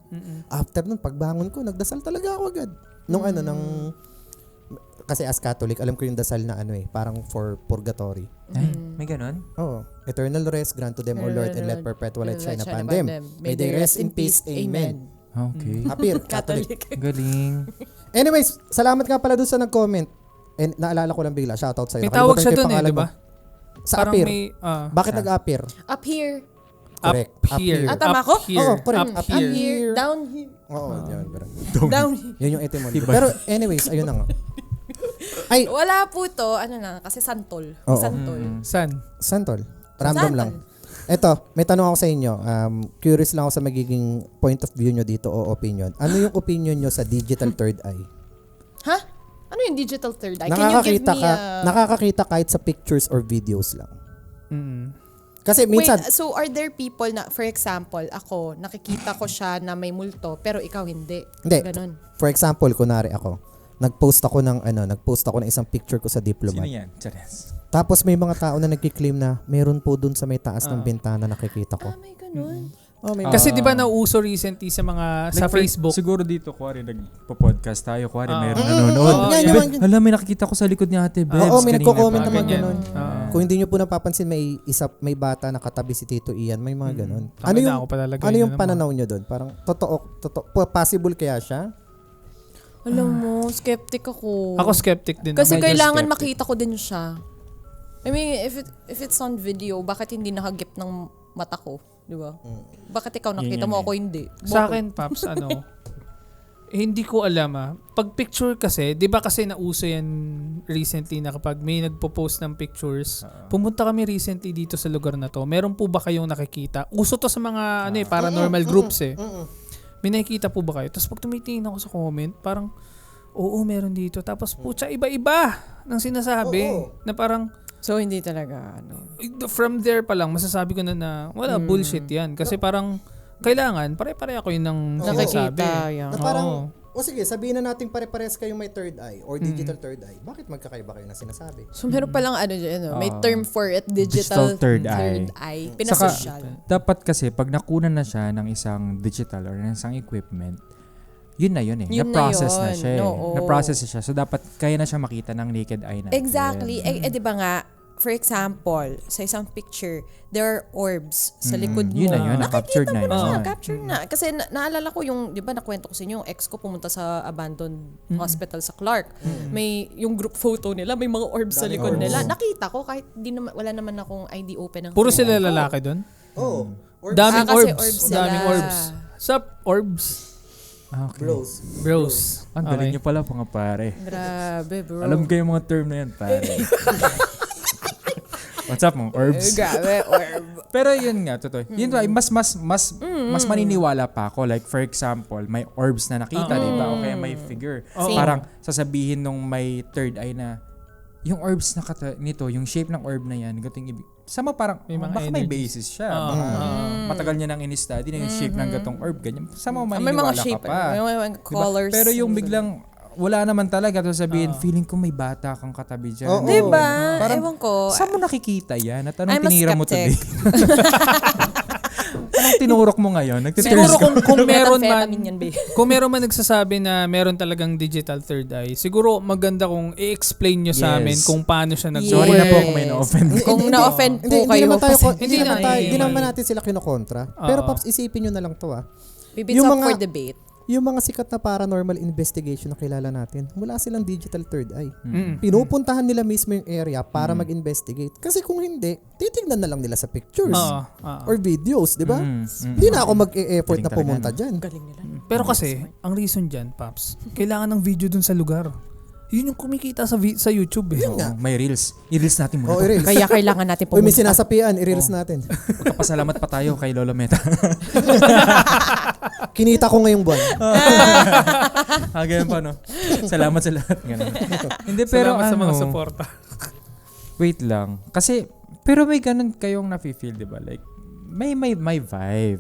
After nun, pagbangon ko, nagdasal talaga ako agad. Kasi as Catholic, alam ko yung dasal na parang for purgatory. Ay, may ganun? Oo. Eternal rest grant to them, O Lord, and let perpetual light shine upon them. May they rest in peace. Amen. Okay. Apir, Catholic. Galing. Anyways, salamat nga pala doon sa nag-comment. And naalala ko lang bigla, shoutout sa'yo. May tawag Nakalimutan siya ko yung dun eh, pangalan di ba? mo. Sa Parang appear. may... Bakit nag-appear? Up here. Correct. Up here. Ah, tama ko? Up here. Oo, correct. Up Up here. Here. Down here. Oo, yun. Pero, Down here. yun yung etymology. Pero anyways, ayun na nga. Ay, Wala po to. Ano na, kasi santol. Oo. Santol. San? Santol. Random Santol. lang. Eto, may tanong ako sa inyo. Curious lang ako sa magiging point of view nyo dito o opinion. Ano yung opinion nyo sa digital third eye? Ha? Ano yung digital third eye? Can you give Nakakakita me ka, a... nakakakita kahit sa pictures or videos lang. Mm. Kasi minsan, Wait, so are there people na, for example, ako, nakikita ko siya na may multo, pero ikaw hindi? Hindi. Ganon. for example, kunwari ako, nagpost ako ng isang picture ko sa Sino Diplomat. yan? Chares. Tapos may mga tao na nagki-claim na meron po dun sa may taas ng bintana nakikita ko. Ah, may ganon. Oh, may Kasi di ba nauuso recently sa mga sa Facebook? Siguro dito, kuwari, nagpo-podcast tayo. Kuwari, mayroong Oo, nanonood. yan, Be, yan. alam, may nakikita ko sa likod ni Ate Bebs. Oo, may kanina nagko-comment pa. naman ganyan. ganun. Kung hindi nyo po napapansin, may bata na katabi si Tito Ian, may mga ganun. Ano Tangina, yung ako palalagay ano na yung naman. pananaw nyo doon? Parang totoo, possible kaya siya? Alam mo, skeptic ako. Ako skeptic din. Kasi medyo kailangan skeptic. makita ko din siya. I mean, if it's on video, bakit hindi nakagip ng mata ko? Di ba? Bakit ikaw nakita Yun mo, yan ako hindi? Sa akin, Paps, hindi ko alam Pag picture kasi, di ba kasi nauso yan recently na kapag may nagpo-post ng pictures, pumunta kami recently dito sa lugar na to. Meron po ba kayong nakikita? Uso to sa mga paranormal groups eh. May nakikita po ba kayo? Tapos pag tumitingin ako sa comment, parang, oo, meron dito. Tapos putya, iba-iba ng sinasabi. Na parang, So, hindi talaga, from there pa lang, masasabi ko na wala, bullshit yan. Kasi parang, kailangan, pare-pare ako yun ng sinasabi. nakikita yan. Na parang, Oo. sige, sabihin na natin pare-pares kayong may third eye or digital third eye. Bakit magkakaiba kayo na sinasabi? So, meron palang dyan, may term for it, Digital digital third eye. Pinasosyal. Dapat kasi, pag nakunan na siya ng isang digital or ng isang equipment, yun na yun eh. Yun Na-process na na yun. siya eh. Oo. Na-process na siya. So, dapat kaya na siya makita ng naked eye natin. Exactly. Di ba nga, for example, sa isang picture, there are orbs sa likod mo. Yun na yun. Na-captured na yun. Ah, capture na. Kasi naalala ko yung, di ba nakwento ko sa inyo, yung ex ko pumunta sa abandoned hospital sa Clark. May, yung group photo nila, may mga orbs sa likod nila. Nakita ko kahit wala naman akong ID open ng Puro phone sila ko. lalaki doon? Oh, or Daming kasi orbs. orbs sila. Daming orbs. Sup, orbs? Okay. bros. Bros. Ang galing niyo pala mga pare. Grabe, bro. Alam ko yung mga term na yan, pare. What's up, mga orbs? Grabe, orb. Pero yun nga, totoo. Yun ba, mas maniniwala pa ako. Like, for example, may orbs na nakita, di ba? O kaya may figure. Oo. Parang sasabihin nung may third eye na, yung orbs na nito, yung shape ng orb na yan, gating ibig. Sama parang, May mga baka may energies. basis siya. Baka matagal niya nang in-study na yung shape ng gatong orb, ganyan. Sama May maniniwala mga shape, ka pa. may mga Diba? colors. Pero yung biglang, wala naman talaga to sabihin, feeling ko may bata kang katabi dyan. Oo. Diba? Parang, Ewan ko. saan mo nakikita yan? At anong I'm a tinira mo today? skeptic. Anong tinurok mo ngayon? Siguro kung meron man, Methamphetamine yan, babe. kung meron man nagsasabi na meron talagang digital third eye, siguro maganda kung i-explain nyo sa Yes. amin kung paano siya nag Sorry na po kung may na-offend. Kung na-offend po kayo, Hindi naman natin sila kinokontra. Pero Pops, isipin nyo na lang to It's Yung up mga- for debate. Yung mga sikat na paranormal investigation na kilala natin, wala silang digital third eye. Mm. Pinupuntahan nila mismo yung area para mag-investigate. Kasi kung hindi, titignan na lang nila sa pictures Oo. or videos, di ba? Hindi na ako mag-e-effort na Galing pumunta talaga, dyan. Galing nila. Pero kasi, ang reason dyan, Paps, kailangan ng video dun sa lugar. Yun yung kumikita sa YouTube eh. Oo, may reels. I-reels natin muna. Oh, i-reels. Kaya kailangan natin Uy, may pumunta. sinasapian, i-reels natin. Magpapasalamat pa tayo kay Lolo Meta. Kinita ko ngayong buwan. Ganyan pa, no? Salamat sa lahat. Ganun. Hindi, pero Salamat sa mga ano, suporta. wait lang. Kasi, pero may ganun kayong nafe-feel, di ba? Like, may vibe,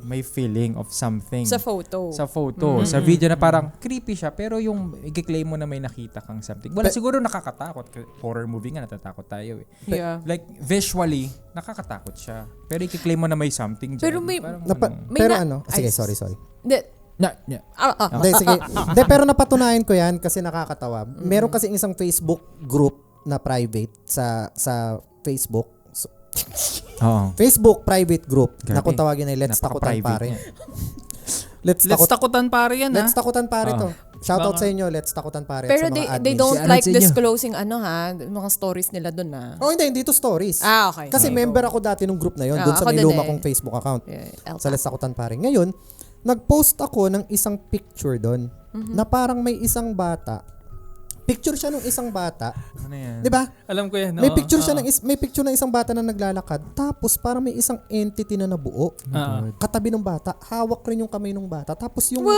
may feeling of something. Sa photo. Sa photo, sa video na parang creepy siya, pero yung i-claim mo na may nakita kang something. Wala, siguro nakakatakot. Horror movie nga, natatakot tayo eh. Yeah. Like, visually, nakakatakot siya. Pero i-claim mo na may something dyan. Pero may- Parang, May Pero na- sige, Ay, sorry. Hindi. Yeah. Hindi, sige. Hindi, pero napatunayan ko yan kasi nakakatawa. Meron kasi isang Facebook group na private sa Facebook. Oo. Facebook private group na Grabe. kung tawagin ay Let's Takutan Napaka-private Pare. niya. Let's Let's takutan pare yan ha. Let's Takutan Pare to. Shoutout sa inyo, Let's Takutan Pare, Pero sa mga they admins. don't Shoutout like sa inyo. disclosing mga stories nila dun Oh, hindi to stories. Okay. Kasi member ako dati nung group na yon, doon sa ako may din luma eh. kong Facebook account. Yeah, Sa Let's Takutan Pare. Ngayon, nag-post ako ng isang picture doon na parang may isang bata. Picture siya ng isang bata. Ano yan? 'Di ba? Alam ko yan. May oo, picture siya oo. may picture ng isang bata na naglalakad. Tapos parang may isang entity na nabuo. Katabi ng bata, hawak rin yung kamay ng bata. Tapos yung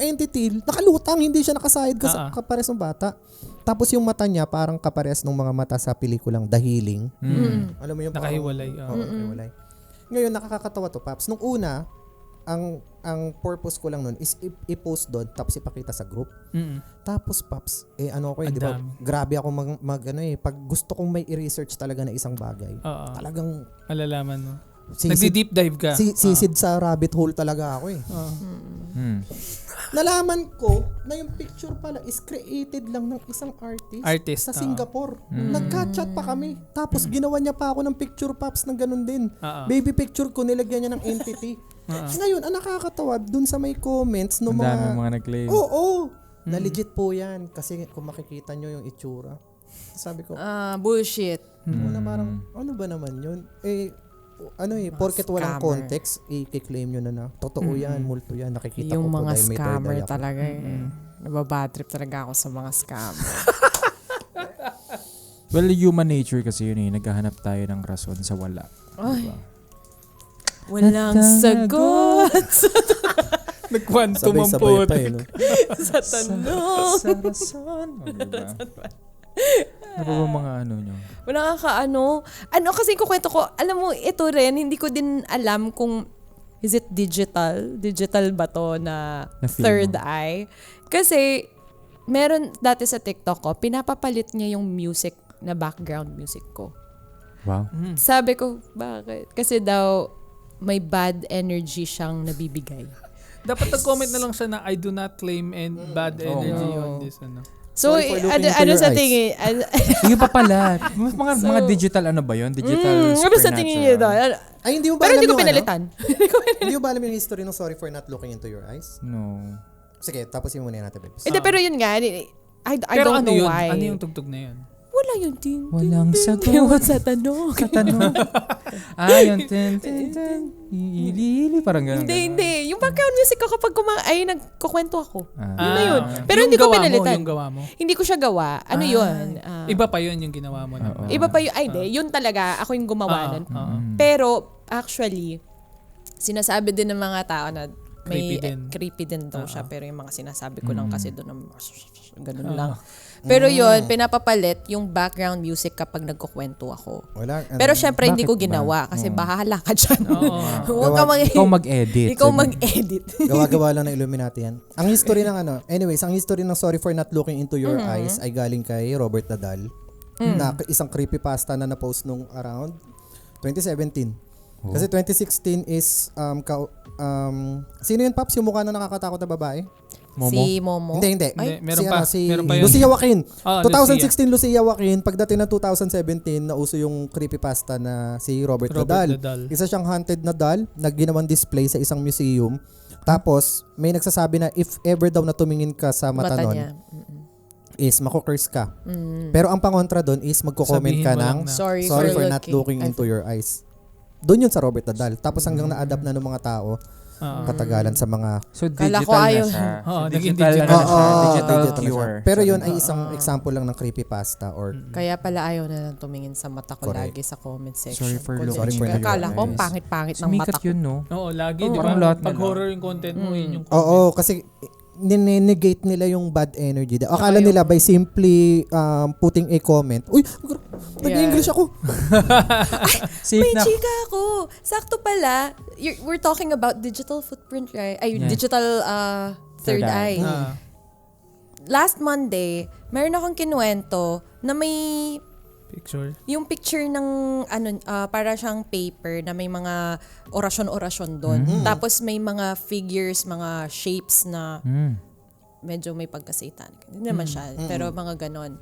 entity nakalutang, hindi siya nakaside kapares ng bata. Tapos yung mata niya parang kapares ng mga mata sa pelikulang The Healing. Alam mo yung Nakahiwalay. nakahiwalay. Ngayon nakakatawa to, Paps. Nung una, ang purpose ko lang nun is i-post doon tapos ipakita sa group. Tapos Paps, Ang di ba? dami. Grabe ako pag gusto kong may i-research talaga na isang bagay. Oo. Talagang Malalaman mo. sisid, Nagdi-deep dive ka. sisid sa rabbit hole talaga ako eh. Nalaman ko na yung picture pala is created lang ng isang artist sa Singapore. Nagka-chat pa kami. Tapos ginawa niya pa ako ng picture, Paps, ng ganun din. Baby picture ko, nilagyan niya ng entity. Ngayon, ang nakakatawa, dun sa may comments no Ang mga... dami mga nag-claim. Oo. Na legit po yan. Kasi kung makikita nyo yung itsura. Sabi ko, bullshit. na parang, ano ba naman yun? Porket walang scammer. context, i-claim nyo na totoo yan, multo yan, nakikita Yung ko po mga dahil may third scammer eye ako. talaga eh. Nababadtrip talaga ako sa mga scammer. Well, human nature kasi yun eh. Naghahanap tayo ng rason sa wala. Ay. Diba? Walang sagot Nag-quantum ang Sabay-sabay pa puti. no? sa tanong. Sa rason. Diba? Ano ba mga ano nyo? Wala ka kasi kukwento ko, alam mo, ito rin, hindi ko din alam kung is it digital? Digital ba to na Na-feel third mo? eye? Kasi, meron dati sa TikTok ko, pinapapalit niya yung music na background music ko. Wow. Sabi ko, bakit? Kasi daw, may bad energy siyang nabibigay. Dapat nag-comment na lang siya na I do not claim and bad energy on this. So, Sorry for looking into ano your sa eyes. tingin? Yung pa pala. Mga digital ano ba yun? Digital Ano sa tingin niyo doon? Ay, hindi mo ba Pero alam hindi ko yung pinalitan. Hindi mo ba alam yung history ng Sorry for Not Looking Into Your Eyes? No. Sige, tapos yung muna natin, babes. Hindi, pero yun nga, I Pero don't ano know yun? why. Ano yung tugtog na yun? Wala yun. Walang sagot. Ewan sa tanong. Katanong. Yung ili parang gano'n. Hindi. Yung background music ko kapag nagkukwento ako. Yun na yun. Pero Yung hindi ko gawa mo, pinalitan. Yung gawa mo? Hindi ko siya gawa. Ano yun? Iba pa yun yung ginawa mo. Oo. Iba pa yun. Hindi. Yun talaga. Ako yung gumawa nun. Oo. Pero, actually, sinasabi din ng mga tao na may Creepy din. daw siya. Pero yung mga sinasabi ko lang kasi doon, ganun lang. Pero yun, pinapapalit yung background music kapag nagkukwento ako. Wala. Pero syempre, hindi ko Bakit ba? ginawa kasi bahala ka dyan. Huwag ka Ikaw mag-edit. Ikaw mag-edit. Gawa-gawa lang ng Illuminati yan. Ang history ng anyways, ang history ng Sorry for Not Looking Into Your Eyes ay galing kay Robert Nadal. Na isang creepypasta na na-post nung around 2017. Kasi 2016 is sino yun, Paps? Yung mukha na nakakatakot na babae? Momo? Si Momo. Hindi. Hindi, meron pa. Meron pa yun. Lucia Joaquin. 2016 Lucia. Lucia Joaquin. Pagdating ng 2017, nauso yung creepypasta na si Robert Nadal. Isa siyang haunted na doll na ginawang display sa isang museum. Tapos, may nagsasabi na if ever daw na tumingin ka sa mata nun, niya. is mako-curse ka. Pero ang pangontra doon is magko-comment ka Sabihin mo lang ng na, Sorry for not looking into your eyes. Doon yun sa Robert Nadal. Tapos hanggang na-adapt na ng mga tao katagalan sa mga... So Kala digital ko na ayaw. siya. Oo, So, naging digital digital. na siya. Oo, Digital digital na siya. cure. Pero yun ay isang example lang ng creepypasta or Kaya pala ayaw na lang tumingin sa mata ko Correct. lagi sa comment section. Sorry for Comment looking section. into your Akala ko, ang eyes. pangit-pangit ng Sumikat mata ko. yun, no? Oo, lagi. Oo, Di ba? parang lahat na Pag lang. horror yung content mo, yun yung comment. Oo, kasi negate nila yung bad energy. Akala nila by simply putting a comment, uy, nag-English ako. Safe May na. chika ako. Sakto pala. We're talking about digital footprint, right? Ay, Yeah. digital third Third eye. eye. Last Monday, meron akong kinuwento na may Picture. yung picture ng para siyang paper na may mga orasyon-orasyon doon. Tapos may mga figures, mga shapes na medyo may pagka-satanic. Hindi naman siya, pero mga ganon.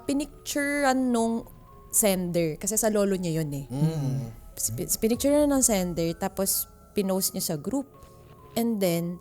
Pinicturean nung sender kasi sa lolo niya yun eh. Pinicturean ng sender tapos pinost niya sa group. And then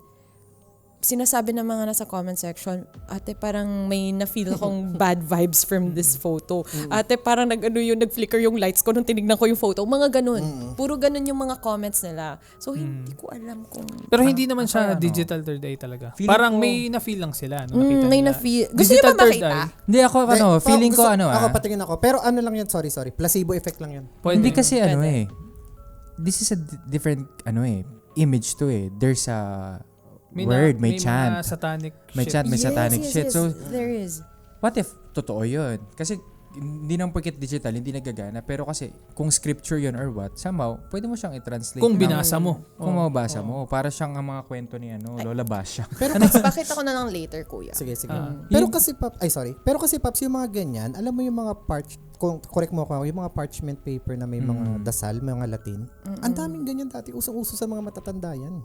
sinasabi ng mga nasa comment section, ate parang may na-feel akong bad vibes from this photo. Ate parang nag-flicker yung lights ko nung tinignan ko yung photo. Mga ganun. Puro ganun yung mga comments nila. So hindi ko alam kung... Pero hindi naman siya digital third eye talaga. Feeling Parang ko- may na-feel lang sila. No? Nakita may nila. na-feel. Gusto niyo Digital ba third makita? eye. Hindi ako, feeling ko Ako patingin ako. Pero ano lang yan, sorry. Placebo effect lang yan. Pwede. Hindi kasi Pwede. this is a different, image to There's a May word, may mga chant. satanic May shit. chant, may satanic shit. So, there is. what if totoo yun? Kasi hindi naman porket digital, hindi nagagana. Pero kasi, kung scripture yun or what, somehow, pwede mo siyang i-translate. Kung ng- binasa mo. Kung mababasa mo. Para siyang ang mga kwento ni Lola Basha. Pero Pakita ko na lang later, kuya. sige. Yung- Pero kasi Paps, yung mga ganyan, alam mo yung mga kung correct mo ako, yung mga parchment paper na may mga dasal, may mga Latin, ang daming ganyan dati, usong-uso sa mga matatanda yan.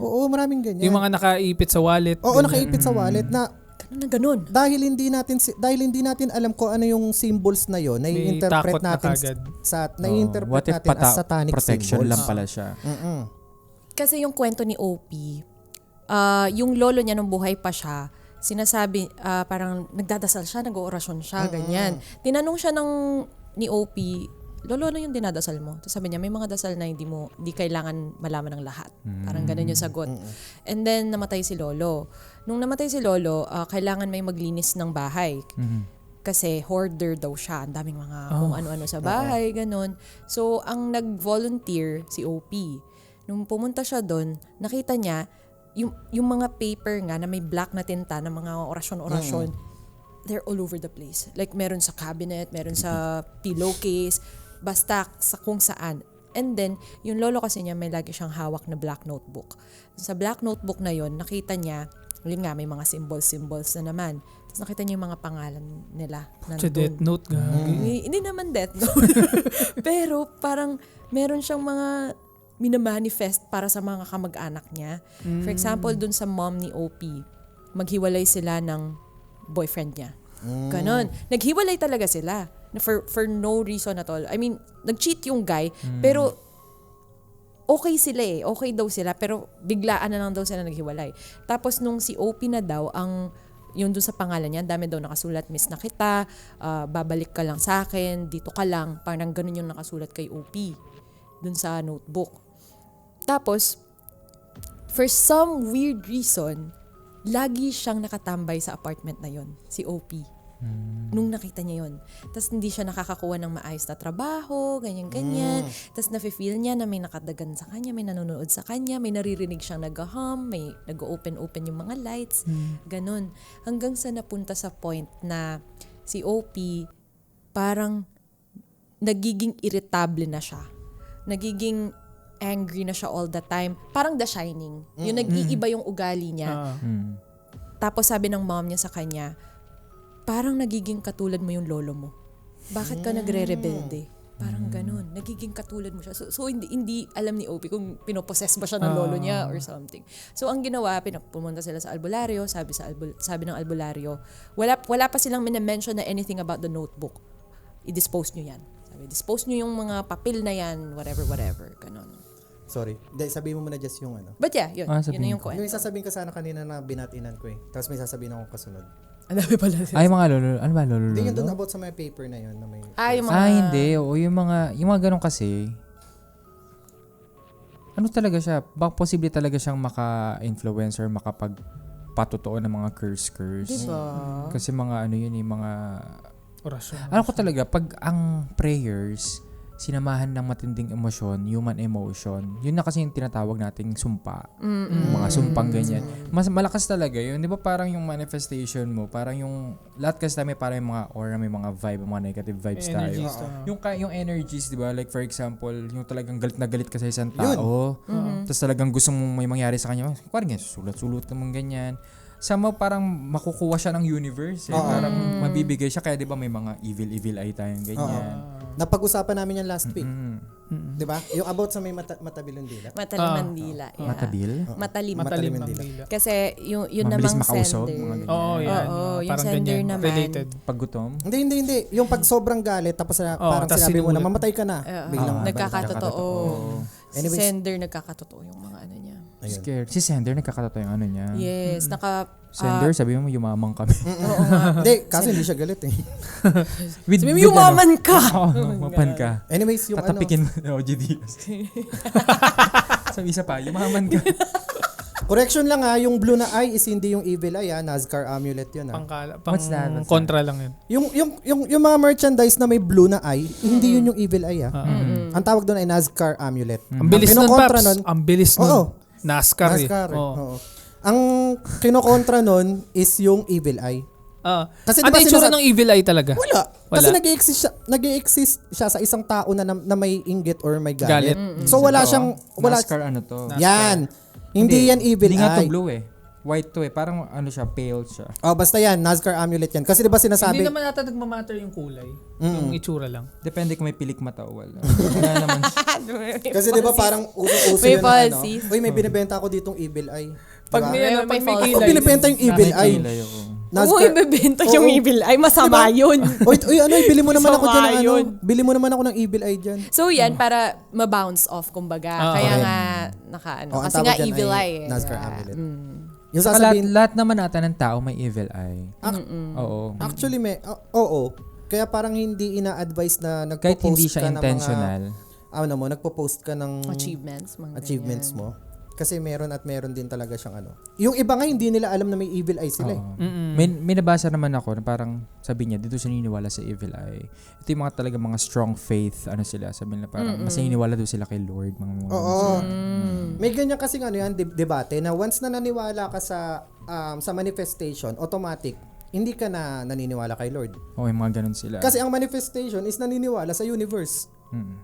Oo, maraming ganyan. Yung mga nakaipit sa wallet. Oo, ganyan. nakaipit sa wallet na Ganun. dahil hindi natin alam ko ano yung symbols na yon, May nai-interpret takot na natin kagad. What if natin as satanic protection symbols. lang pala siya? Kasi yung kwento ni OP, yung lolo niya nung buhay pa siya, sinasabi, parang nagdadasal siya, nag-oorasyon siya, ganyan. Tinanong siya ni OP, lolo, ano yung dinadasal mo? Tapos sabi niya, may mga dasal na hindi kailangan malaman ng lahat. Parang ganun yung sagot. And then, namatay si lolo. Nung namatay si lolo, kailangan may maglinis ng bahay. Kasi hoarder daw siya. Ang daming mga kung ano-ano sa bahay, ganun. So, ang nag-volunteer si OP. Nung pumunta siya doon, nakita niya, yung mga paper nga na may black na tinta na mga orasyon-orasyon, they're all over the place. Like, meron sa cabinet, meron sa pillowcase, basta sa kung saan. And then, yung lolo kasi niya, may lagi siyang hawak na black notebook. Sa black notebook na yon, nakita niya, yun nga, may mga symbols na naman. Tapos nakita niya yung mga pangalan nila. Sa Death Note. Hindi naman Death Note. Pero parang meron siyang mga minamanifest para sa mga kamag-anak niya. For example, dun sa mom ni OP, maghiwalay sila ng boyfriend niya. Ganon. Naghiwalay talaga sila. For no reason at all. I mean, nag-cheat yung guy, pero okay sila okay daw sila, pero biglaan na lang daw sila naghiwalay. Tapos nung si OP na daw, yung dun sa pangalan niya, dami daw nakasulat, miss na kita, babalik ka lang sa akin, dito ka lang, parang ganun yung nakasulat kay OP dun sa notebook. Tapos, for some weird reason, lagi siyang nakatambay sa apartment na yon, si OP. Nung nakita niya yon. Tapos hindi siya nakakakuha ng maayos na trabaho, ganyan-ganyan. Tapos nafe-feel niya na may nakadagan sa kanya, may nanonood sa kanya, may naririnig siyang nag-hum, may nag-open-open yung mga lights, ganun. Hanggang sa napunta sa point na si OP parang nagiging irritable na siya. Nagiging angry na siya all the time. Parang The Shining. Yung nag-iiba yung ugali niya. Tapos sabi ng mom niya sa kanya, parang nagiging katulad mo yung lolo mo. Bakit ka nagre-rebelde? Parang ganun. Nagiging katulad mo siya. So hindi alam ni OP kung pinoposes ba siya ng lolo niya or something. So ang ginawa, pumunta sila sa albularyo, sabi ng albularyo, wala pa silang mention na anything about the notebook. I-dispose nyo yan. Sabi, dispose nyo yung mga papel na yan, whatever, ganun. Sorry. Sabihin mo muna just yung ano. But yeah, yun. Yun na yung kwento. Yung sasabihin ko sana kanina na binatinan ko Tapos may sasabihin ako kasunod. Ang dami pala. Ay, mga lolo. Ano ba, lolo? Hindi yun doon about sa mga paper na yun. Na may, Yung mga... Hindi. Oo, yung mga ganun kasi, ano talaga siya? Baka posible talaga siyang maka-influence or makapagpatotoo ng mga curse. Diba? Kasi mga mga... Orasyon. Alam ko talaga, pag ang prayers, sinamahan ng matinding emosyon, human emotion, yun na kasi yung tinatawag nating sumpa. Mga sumpang ganyan. Mas malakas talaga yun. Di ba parang yung manifestation mo, parang yung, lahat kasi tayo may parang yung mga aura, may mga vibe, mga negative vibes tayo. Yung energies, di ba? Like for example, yung talagang galit na galit ka sa isang tao, tapos talagang gusto mong may mangyari sa kanya, parang sulat-sulat naman ganyan. Sama parang makukuha siya ng universe. Parang mabibigay siya. Kaya di ba may mga evil eye tayong ganyan. Napag-usapan namin yan last week. Di ba? Yung about sa may matabilong dila. Matalimang dila. Yeah. Matabil? Matalim ang dila. Kasi yung Mabilis namang makausog, sender. mga ganyan. Oo, yan. yung Parang sender ganyan. naman. Related. Paggutom? Hindi. Yung pag sobrang galit, tapos parang tas sinabi mo na sinulat. mamatay ka na. Biglang Nagkakatotoo. Si Anyways. sender nagkakatotoo yung mga ano niya. Ayun. Scared. Si Sender, nagkakatato yung ano niya. Yes, Sender, sabi mo, yumamang kami. oo nga. Hindi, kasi hindi siya galit eh. With, Sabi mo, yumaman ka! Oo, mapan ka. Anyways, yung Tatapikin mo na OG Diaz. Sabi isa pa, yumaman ka. correction lang yung blue na eye is hindi yung evil eye Nazcar amulet yun What's that? Kontra lang yun. Yung mga merchandise na may blue na eye, hindi yun yung evil eye Ang tawag doon ay Nazcar amulet. Ang bilis nun, kinokontra Paps. Ang bilis nun. Oo. NASCAR eh. Nazcar. Oo. Oo. Ang kinokontra nun is yung evil eye. Kasi Ano diba yung tsura sinasa- ng evil eye talaga? Wala. Wala. Kasi nag-exist siya sa isang tao na may inggit or may galit. Galit. So wala siyang NASCAR ano to? yan. Hindi yan evil Hindi nga to eye. blue eh. White to eh. Parang ano siya, pale siya. Oh, basta yan, Nazcar amulet yan. Kasi 'di ba sinasabi, Hindi naman nata nagmamatter yung kulay. Yung itsura lang. Depende kung may pilik mata o wala. Wala naman siya. kasi 'di ba parang uso May yun na ano. policies. Uy, may binebenta ako ditong evil eye. Pag may, Diba? pag may May kilay. binibenta yung evil Nakay eye. kilay ako. Uy, bebenta yung Oo. evil eye. Masama yun. Uy, ano, bili mo naman ako Sama diyan ng ano. yun. Bili mo naman ako ng evil eye diyan. So yan, para ma-bounce off, kumbaga. Kaya correct. nga, Oh, ang kasi tawag nga dyan evil ay eye. Nazcar amulet. Yung Saka lahat, sasabihin, lahat naman ata ng tao may evil eye. Oo. actually oo. Kaya parang hindi ina-advise na Kahit nagpo-post hindi siya ka ng intentional. nagpo-post ka ng Achievements. Mga achievements ganyan. mo. Kasi meron din talaga siyang ano. Yung iba nga hindi nila alam na may evil eye sila. Oo. May nabasa naman ako na parang sabi niya, dito siya naniniwala sa evil eye. Ito yung mga talaga mga strong faith, ano sila, sabi nila parang mas naniniwala doon sila kay Lord. Mga Oo. May ganyan kasi ano yan, debate na once na naniwala ka sa manifestation, automatic, hindi ka na naniniwala kay Lord. Oo, yung mga ganun sila. Kasi ang manifestation is naniniwala sa universe.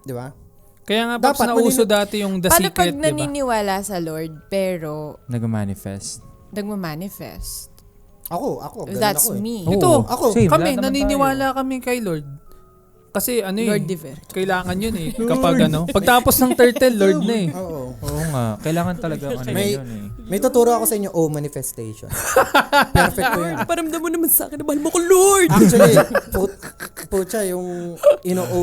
Di ba? Kaya nga, Paps, Dapat nauso dati yung The Paano Secret, pag di ba? naniniwala sa Lord, pero Nag-manifest. nagmamanifest? Ako. Ganun That's ako eh. me. Oo. Ito, Ako. Same, kami, lahat naman naniniwala kami kay Lord. Kasi ano Lord eh, Diver. kailangan yun eh. Kapag ano, pagtapos ng turtle, Lord na eh. Oo. Oo nga. Kailangan talaga ano yun eh. May tuturo ako sa inyo, manifestation. Perfect ko yun. Paramdam mo naman sa akin na mahal mo ko, Lord! Actually, putya, yung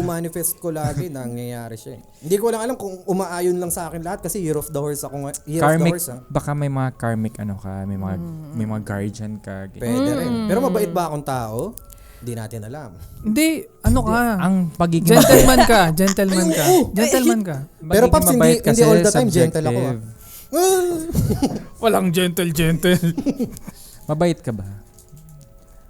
manifest ko lagi, nangyayari siya eh. Hindi ko lang alam kung umaayon lang sa akin lahat kasi year of the horse ako. Year Karmic, of the horse, baka may mga karmic ano ka, may mga guardian ka. ganyan. Pwede rin. Pero mabait ba akong tao? Hindi natin alam. Hindi, ano ka? Ang pagiging Gentleman ka. Gentleman ka. Ay, oo. Gentleman ka. Pero Paps, hindi all the time gentle ako, ah. Walang gentle. Mabait ka ba?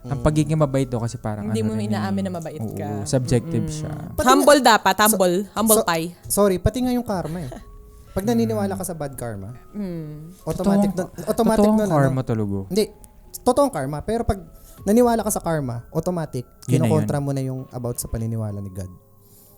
Ang pagiging mabait daw kasi parang Hindi ano mo rin inaamin eh. na mabait Oo, ka. subjective siya. Humble dapat, humble. Humble So- pie. Sorry, pati nga yung karma eh. Pag naniniwala ka sa bad karma, automatic Totoong na karma talaga. Hindi, totoong karma. Pero pag naniwala ka sa karma, automatic, Yun na kinokontra mo na yung about sa paniniwala ni God.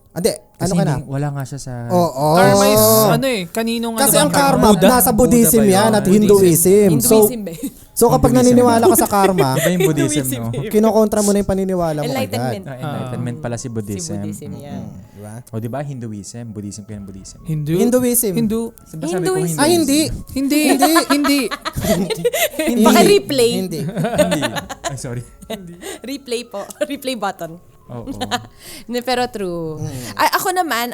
Hindi, Kasi ano ka na? wala nga siya sa... Oo. Karma is ano eh, kaninong Kasi ano ang ba? karma, Buddha? nasa Buddhism Buddha ba yan yun? at Hinduism. Hinduism ba? So kapag Hinduism. naniniwala ka sa karma, Iba yung Buddhism, no? kinokontra mo na yung paniniwala mo kay God. Enlightenment. Enlightenment pala si Si Buddhism. Buddhism yan. Di ba? O diba, Hinduism. Buddhism ko yung Buddhism. Hinduism. Hindu. Diba sabi ko Hinduism. Ay, hindi. Hindi. Baka replay. Hindi. Hindi. Ay, sorry. Replay po. Replay button. Oo. Pero true. Ay, ako naman,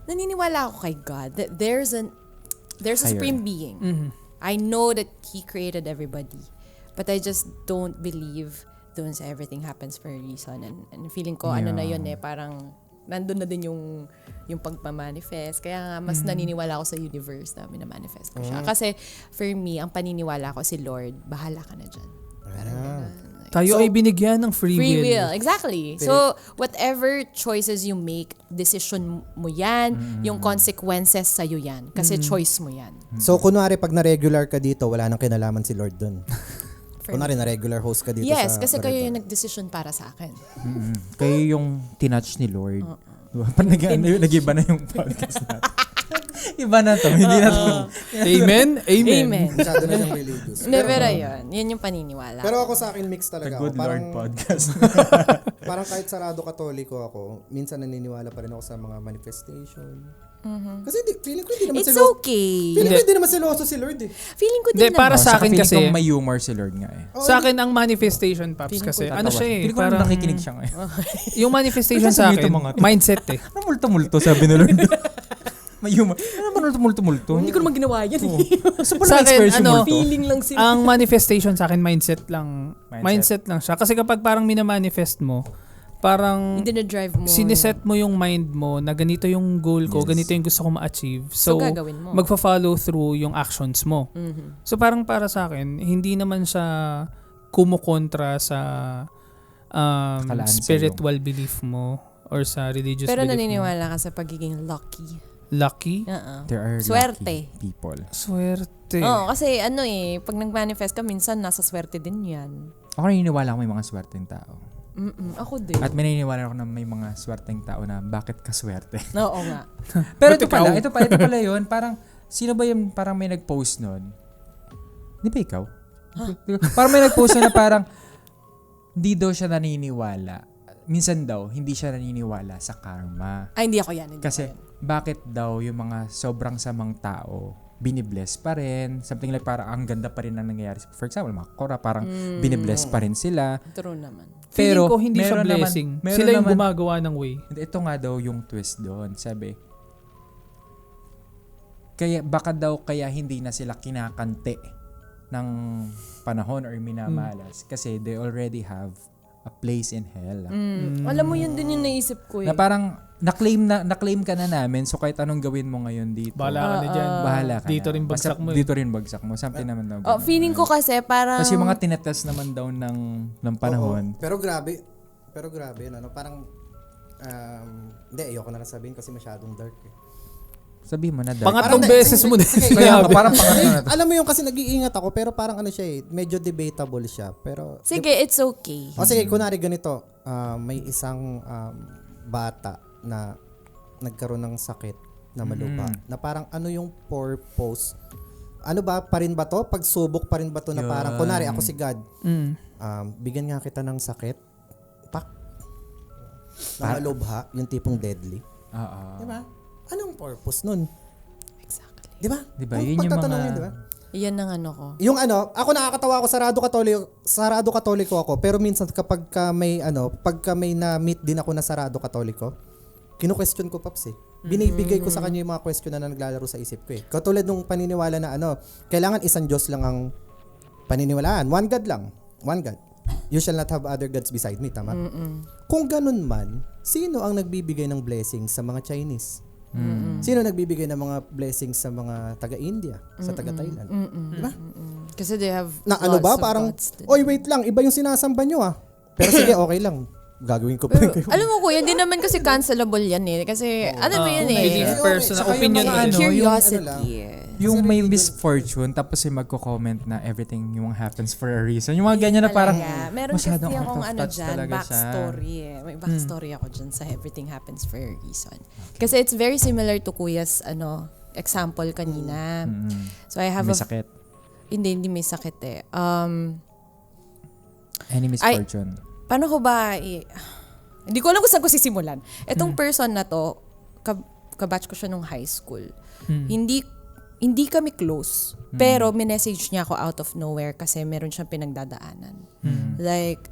naniniwala ako kay God that there's a Higher. supreme being. I know that He created everybody. But I just don't believe dun sa everything happens for a reason. And feeling ko, ano na yun eh, parang nandun na din yung pagmamanifest. Kaya nga, mas naniniwala ako sa universe na minamanifest ko siya. Kasi for me, ang paniniwala ko si Lord, bahala ka na dyan. Parang ganun. Tayo ay binigyan ng free will. Exactly. So, whatever choices you make, decision mo yan, yung consequences sa'yo yan. Kasi choice mo yan. So kunwari pag na-regular ka dito, wala nang kinalaman si Lord dun. For Kunwari na-regular host ka dito Yes, sa kasi kayo Barito. yung nag-decision para sa akin. Kayo yung tinouch ni Lord. Diba? Parang nag-iba na yung podcast natin. Iba na to. Hindi na to. Amen? Amen. Amen. Masyado na siyang religious. Pero yun. Yan yung paniniwala. Pero ako sa akin mix The talaga Good ako. Lord podcast. Parang kahit sarado katoliko ako, minsan naniniwala pa rin ako sa mga manifestation. Kasi feeling ko hindi naman It's seloso. okay. Feeling ko hindi naman seloso si Lord eh. Feeling ko din Hindi, naman. para sa akin kasi, may humor si Lord nga eh. sa akin ang manifestation, Paps, Feeling ko kasi, Tatawa. ano siya eh, Feeling ko parang, nakikinig siya ngayon. yung manifestation Ano sa sabi akin, ito mga to? mindset eh. Ano multo-multo sabi ni Lord? May humor. Ano naman tumulto-multo? Hindi ko naman ginawa yan. Gusto mo Sa lang akin, expression ano, mo to. Feeling lang sila. Ang manifestation sa akin, mindset lang. Mindset. Mindset lang siya. Kasi kapag parang minamanifest mo, parang Hindi na-drive mo. sineset mo yung mind mo na ganito yung goal ko, Yes. ganito yung gusto ko ma-achieve. So, So, gagawin mo. magfa-follow through yung actions mo. Mhm. So, parang para sa akin, hindi naman siya kumukontra sa Nakalaan sa spiritual belief mo or sa religious Pero belief mo. naniniwala ka sa pagiging lucky. Lucky? There are Swerte. lucky people. Swerte. Oo, kasi pag nag-manifest ka, minsan nasa swerte din yan. Ako naniniwala ako may mga swerteng tao. Ako din. At may naniniwala ako na may mga swerteng tao na bakit ka swerte. Oo nga. Pero Ba't ito pala yun. Parang, sino ba yung parang may nag-post nun? Di ba ikaw? Parang may nag-post nun na parang, hindi daw siya naniniwala. Minsan daw, hindi siya naniniwala sa karma. Ay, hindi ako yan. Kasi, bakit daw yung mga sobrang samang tao, binibless pa rin. Something like parang ang ganda pa rin ang nangyayari. For example, mga Kora, parang binibless pa rin sila. True naman. Feeling Pero, ko hindi siya meron naman- blessing. meron Sila yung naman- gumagawa ng way. Ito nga daw yung twist doon. Sabi, baka daw kaya hindi na sila kinakante ng panahon or minamalas kasi they already have a place in hell. Alam mo, yun din yung naisip ko Na parang na-claim ka na namin, so kahit anong gawin mo ngayon dito, Bahala ka na dyan. bahala ka Dito na. rin bagsak Basta mo. Dito rin bagsak mo. Something naman daw. ganun. Feeling ko kasi parang... Kasi yung mga tinetest naman daw ng panahon. Oo. Pero grabe, yun, parang, hindi, ayoko na lang sabihin kasi masyadong dark eh. Sabihin mo na dark. Pangatlong Parang beses mo na. sige, Kaya parang pangatlo na to. Alam mo yung kasi nag-iingat ako, pero parang ano siya eh, medyo debatable siya. Pero, Sige, it's okay. sige, kunwari ganito, may isang bata na nagkaroon ng sakit na malupa, na parang ano yung purpose, ano ba pa rin ba to? Pagsubok pa rin ba to na parang, kunwari ako si God, bigyan nga kita ng sakit, pak, na malubha, yung tipong deadly. Oo. Diba? Anong purpose nun? Exactly. Diba? Diba? Ang Yun yung pagtatanong mga- yun, diba? Yan ang ano ko. Yung ako nakakatawa ako sarado katoliko ako, pero minsan pagka may na-meet din ako na sarado katoliko, kino-question ko, Paps eh. Binibigay ko sa kanya yung mga question na naglalaro sa isip ko eh. Katulad nung paniniwala na kailangan isang Diyos lang ang paniniwalaan. One God lang. One God. You shall not have other gods beside me, tama? Kung ganun man, sino ang nagbibigay ng blessings sa mga Chinese? Sino nagbibigay ng mga blessings sa mga taga-India, sa taga-Thailand? Diba? Kasi they have Na ano ba? lots of Parang, gods din. oy wait lang, iba yung sinasamba nyo ah. Pero sige, okay lang. Gagawin ko pa rin kayo. Alam mo kuya, hindi naman kasi cancelable yan eh. Kasi ano mo yan Belief eh. personal Saka yung opinion. mga mo. ano, Curiosity. Yung may misfortune, tapos yung magko-comment na everything yung happens for a reason. Yung mga ganyan na parang Meron kasi masyadong out akong of ano touch dyan, talaga siya. backstory eh. May backstory ako dyan sa everything happens for a reason. Kasi it's very similar to Kuya's example kanina. So I have May sakit. Hindi may sakit eh. Any misfortune. Paano ko ba hindi ko alam kung saan ko sisimulan. Itong person na to, kabatch ko siya nung high school. Hindi kami close. Pero minessage niya ako out of nowhere kasi meron siyang pinagdadaanan. Like,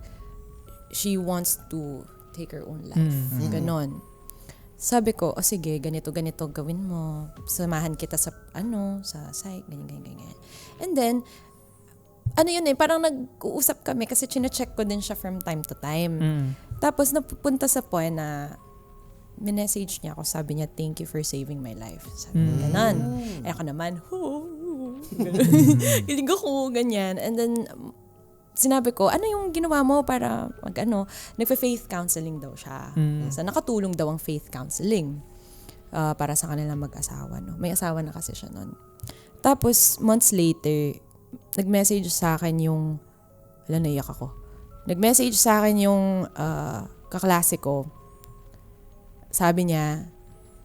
she wants to take her own life. Ganon. Sabi ko, sige, ganito gawin mo. Samahan kita sa psych, ganyan. And then, parang nag-uusap kami kasi chine-check ko din siya from time to time. Tapos napupunta sa point na minessage niya ako, sabi niya, thank you for saving my life. Sabi niya, ganon. Ako naman, kilig ako, ganyan. And then, sinabi ko, ano yung ginawa mo para nagpa-faith counseling daw siya. So, nakatulong daw ang faith counseling para sa kanilang mag-asawa. No? May asawa na kasi siya nun. Tapos, months later, nag-message sa akin yung, naiyak ako. Nag-message sa akin yung kaklase ko. Sabi niya,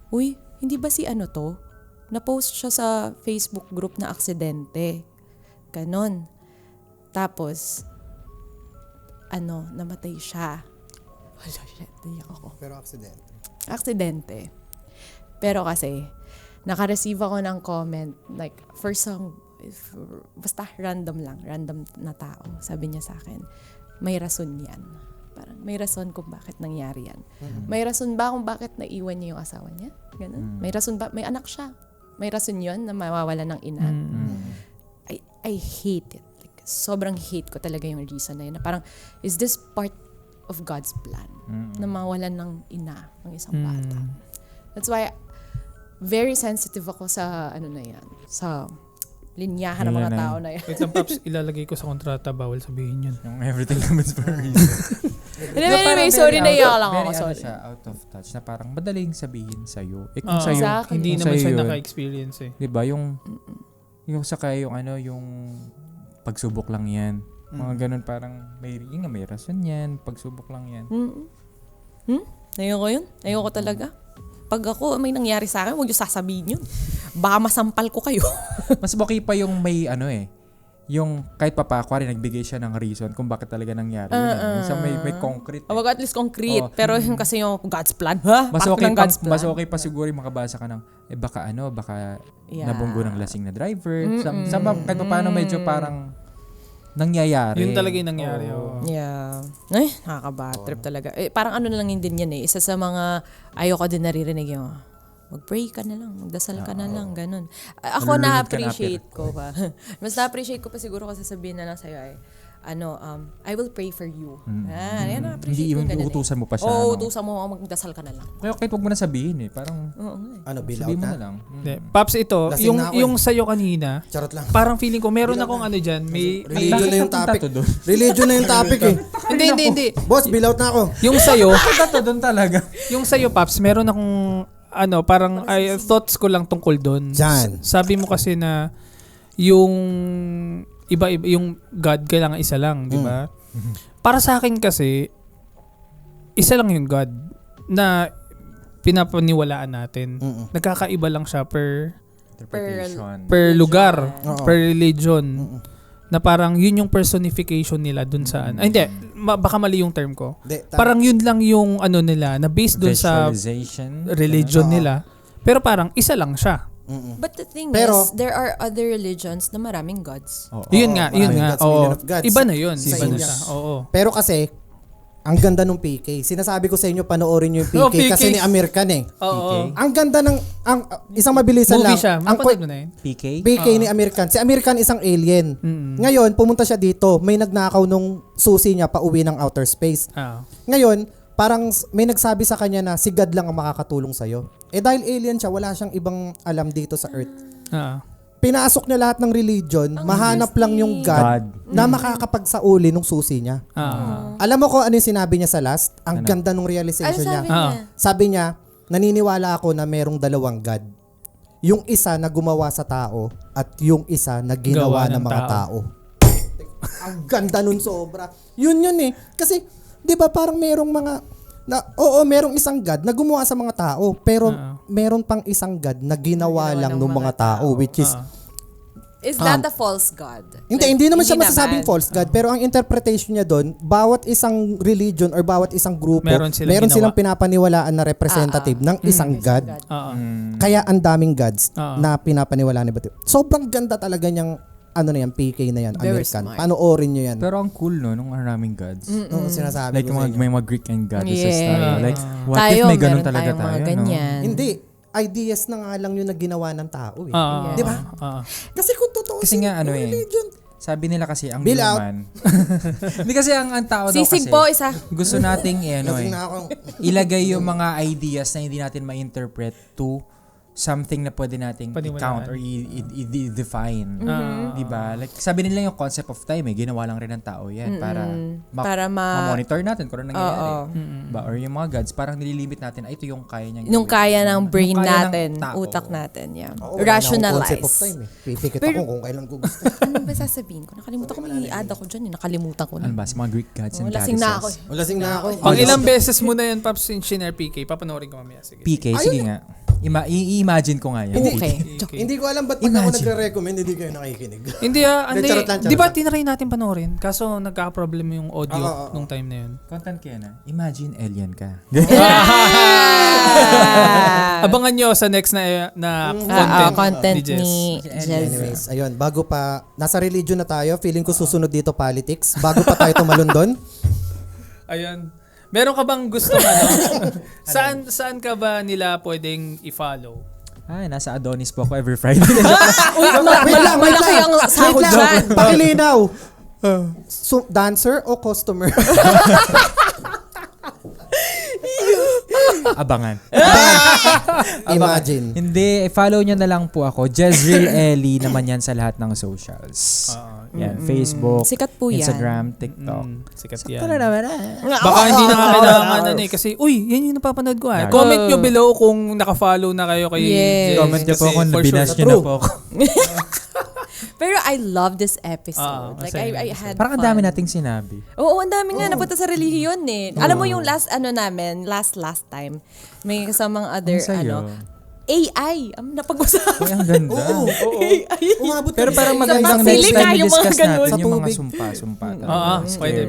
uy, hindi ba si to? Na-post siya sa Facebook group na aksidente. Ganon. Tapos, namatay siya. Wala, shit, naiyak ako. Pero aksidente. Aksidente. Pero kasi, naka-receive ako ng comment, like, basta random na tao. Sabi niya sa akin, may rason yan. Parang may rason kung bakit nangyari yan. May rason ba kung bakit naiwan niya yung asawa niya? Ganun. May rason ba? May anak siya. May rason yun na mawawala ng ina. I hate it. Like, sobrang hate ko talaga yung reason na yun. Na parang, is this part of God's plan? Na mawalan ng ina ng isang bata. That's why, very sensitive ako sa, na yan, sa linyahan ng mga tao na yan. Wait lang, Paps, ilalagay ko sa kontrata, bawal sabihin yun. Yung everything happens for a reason. Anyway, sorry na iyak lang ako. Very Sorry. siya, out of touch, na parang madaling sabihin sa'yo. Kung Oo, sa'yo, Exactly. hindi kung naman sa'yo siya yun, naka-experience eh. diba, yung saka yung yung pagsubok lang yan. Mga ganun parang, may rason yan, pagsubok lang yan. Ayoko yun. Ayoko talaga. Pag ako, may nangyari sa akin, huwag yung sasabihin yun. Baka masampal ko kayo. Mas okay pa yung may yung kahit kuwari nagbigay siya ng reason kung bakit talaga nangyari yun. Minsan may concrete. Wag at least concrete. Oo. Pero yung kasi yung God's plan. Ha? Mas Part okay, ng God's plan. mas okay pa siguro yung makabasa ka ng, baka Yeah. nabunggo ng lasing na driver. Kahit pa paano medyo parang nangyayari. Yun talaga yung nangyari. Oo. Oo. Yeah. Ay, nakaka-bad trip talaga. Parang na lang yun din yan eh. Isa sa mga ayoko din naririnig yung mag-pray ka na lang, magdasal ka na lang, ganun. Ako Nalulunod ka na-appreciate ko pa. Mas na-appreciate ko pa siguro kasi sabihin na lang sa'yo ay, I will pray for you. Yan, na-appreciate Hindi ko yung ganun utusan mo pa siya. Oo, utusan mo, magdasal ka na lang. Kaya kahit wag mo na sabihin eh. Parang, Oo nga eh. Bill out sabihin mo na? na lang. Hindi. Paps, ito, Lasing yung, na ako yung sa'yo kanina, Charot lang. parang feeling ko, meron akong dyan, may Religion na yung Bakit topic. napunta to doon? Religion na yung topic eh. hindi. Boss, bill out na ako. Yung sa'yo, Ito doon talaga. yung sa'yo, Paps, meron akong, parang thoughts ko lang tungkol doon. Diyan. Sabi mo kasi na, yung iba-iba, yung God kailangan isa lang, di ba? Para sa akin kasi, isa lang yung God na pinapaniwalaan natin. Nagkakaiba lang siya Interpretation. per lugar, Oo. per religion. Na parang yun yung personification nila dun sa hindi, baka mali yung term ko. Parang yun lang yung nila na based dun sa Visualization. religion Oo. nila. Pero parang isa lang siya. But the thing Pero- is, there are other religions na maraming gods. Oo. Yun nga. maraming gods, Oo. million of gods. Iba na yun. Sa Iba na India. siya. Oo. Pero kasi, ang ganda ng PK. Sinasabi ko sa inyo, panoorin nyo yung PK, Oh, PK. kasi ni American eh. Oo. Ang ganda ng, isang mabilisan Movie lang. siya. Ang Mapanood mo na yun? PK? PK ni American. Si American isang alien. Ngayon, pumunta siya dito. May nagnakaw nung susi niya pa uwi ng outer space. Ngayon, parang may nagsabi sa kanya na si God lang ang makakatulong sa'yo. Dahil alien siya, wala siyang ibang alam dito sa Earth. Pinasok niya lahat ng religion, mahanap lang yung God, na makakapagsauli nung susi niya. Alam mo kung ano yung sinabi niya sa last? Ang ganda nung Ano realization niya. sabi niya? Sabi niya, naniniwala ako na merong dalawang God. Yung isa na gumawa sa tao at yung isa na ginawa Gawa ng ng mga tao. Ang ganda nun sobra. Yun eh. Kasi, di ba parang merong mga, merong isang God na gumawa sa mga tao, pero meron pang isang God na ginawa lang ng mga tao, which is, Is that a false God? hindi naman siya hindi masasabing naman. false God, pero ang interpretation niya doon, bawat isang religion or bawat isang grupo, Meron silang silang pinapaniwalaan na representative ng isang God. Kaya ang daming gods na pinapaniwalaan ni Bato. Sobrang ganda talaga niyang PK na yan, Very American. smart. Panoorin niyo yan. Pero ang cool nung maraming gods. Oo, sinasabi Like ko sa inyo. may mga Greek and goddesses Yeah. tayo. Like, what Tayo, if may ganun meron talaga tayong mga tayo? No? ganyan. Hindi. Ideas na nga lang yung naginawa ng tao eh. Di ba? Kasi kung totoo Kasi nga, yung religion. Sabi nila kasi ang Bill out. human. Hindi kasi ang tao daw Sisig kasi. po, isa. Gusto nating Lasing na ako. ilagay yung mga ideas na hindi natin ma-interpret to something na pwede nating Paniwalaan. i-count or i-define. Diba? Like, sabi nila yung concept of time ginawa lang rin ng tao yan para ma-monitor natin kung ano nangyayari. Diba? Or yung mga gods, parang nililimit natin, ito yung kaya niyang Nung kaya ng brain Yung kaya ng natin, tao. utak natin. Yeah. Oo, wala na akong concept of Rationalize. time eh. Pipikit Pero- ako kung kailan ko gusto. Ano ba sasabihin ko? Nakalimutan ko, may i-add ako dyan. Nakalimutan ko na. Ano ba? Sa mga Greek gods and Lasing na ako. goddesses. Lasing na ako. Pang ilang beses mo na yan, Paps, in Shiner PK. Papanoorin ko mamaya. Sige. PK, sige nga. I-imagine ko nga yan. Okay. Okay. Hindi ko alam ba't pag ako Imagine. nagre-recommend, hindi kayo nakikinig. Hindi Hindi, charot lang, charot Di ba lang. tinry natin panoorin? Kaso nagkaka-problem yung audio Oo. nung time na yun. Content kaya na. Imagine alien ka. Abangan nyo sa next na content, Content Jess. ni Jez. Anyways, ayun, bago pa, nasa religion na tayo, feeling ko susunod dito politics. Bago pa tayo tumalon doon, Ayan. Meron ka bang gusto saan ka ba nila pwedeng i-follow? Ay, nasa Adonis po ako every Friday. Uy, malaki ang sahod dyan. Pakilinaw. So, dancer o customer? Abangan. Imagine. Hindi, follow nyo na lang po ako. Jezreel Ellie naman yan sa lahat ng socials. Yan, Facebook, Sikat po yan. Instagram, TikTok. Sikat yan. Ito na naman Baka hindi na kailangan kasi, uy, yan yung napapanood ko. Comment nyo below kung naka-follow na kayo kay Yes. Jez. Comment nyo po Kasi kung for binas sure, nyo na po ako. Pero I love this episode. Like, I had Parang ang fun. dami nating sinabi. Oo, ang dami nga. Napunta sa relihiyon eh. Alam mo yung last time, may kasamang other, Ang sayo. AI. Napag-usapan. Ay, ang ganda. Oo. AI. Umabot Pero kami parang sa- magandang Sa next feeling time nga yung mga i-discuss ganun. natin Sa yung mga tubig. sumpa. Pwede.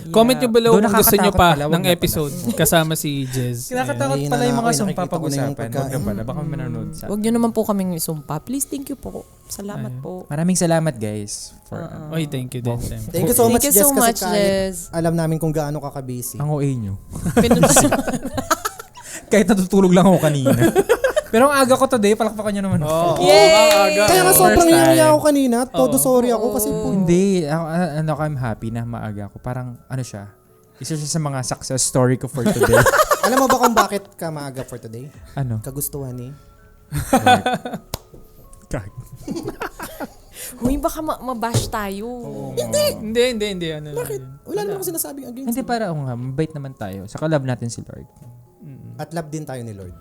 Comment nyo below Doon kung gusto nyo nakakatakot pa pala, wag ng na pala. episode kasama si Jez. Kinakatakot Ayun. pala yung mga Ayun, sumpa nakikita ko na yung pag-usapan. pagka- Huwag na pala. Baka may manonood sa. Huwag nyo naman po kaming isumpa. Please, thank you po. Salamat po. Maraming salamat guys. For Oy, thank you din. Thank you so much, Thank you so Jess, kasi much, kahit Jez. alam namin kung gaano ka ka-busy. ang OA nyo. Pinunta. Kahit natutulog lang ako kanina. Pero ang aga ko today, palakpakan nyo naman. Oh, Yay! Kaya nga First sobrang time. hiya ako kanina. Todo sorry ako kasi po. Hindi. I'm happy na maaga ako. Parang ano siya. Isa siya sa mga success story ko for today. Alam mo ba kung bakit ka maaga for today? Ano? Kagustuhan ni? Huy, baka mabash tayo. Hindi. Ano Bakit? Wala naman ako sinasabing against. Hindi para mabait naman tayo. Saka love natin si Lord. At love din tayo ni Lord.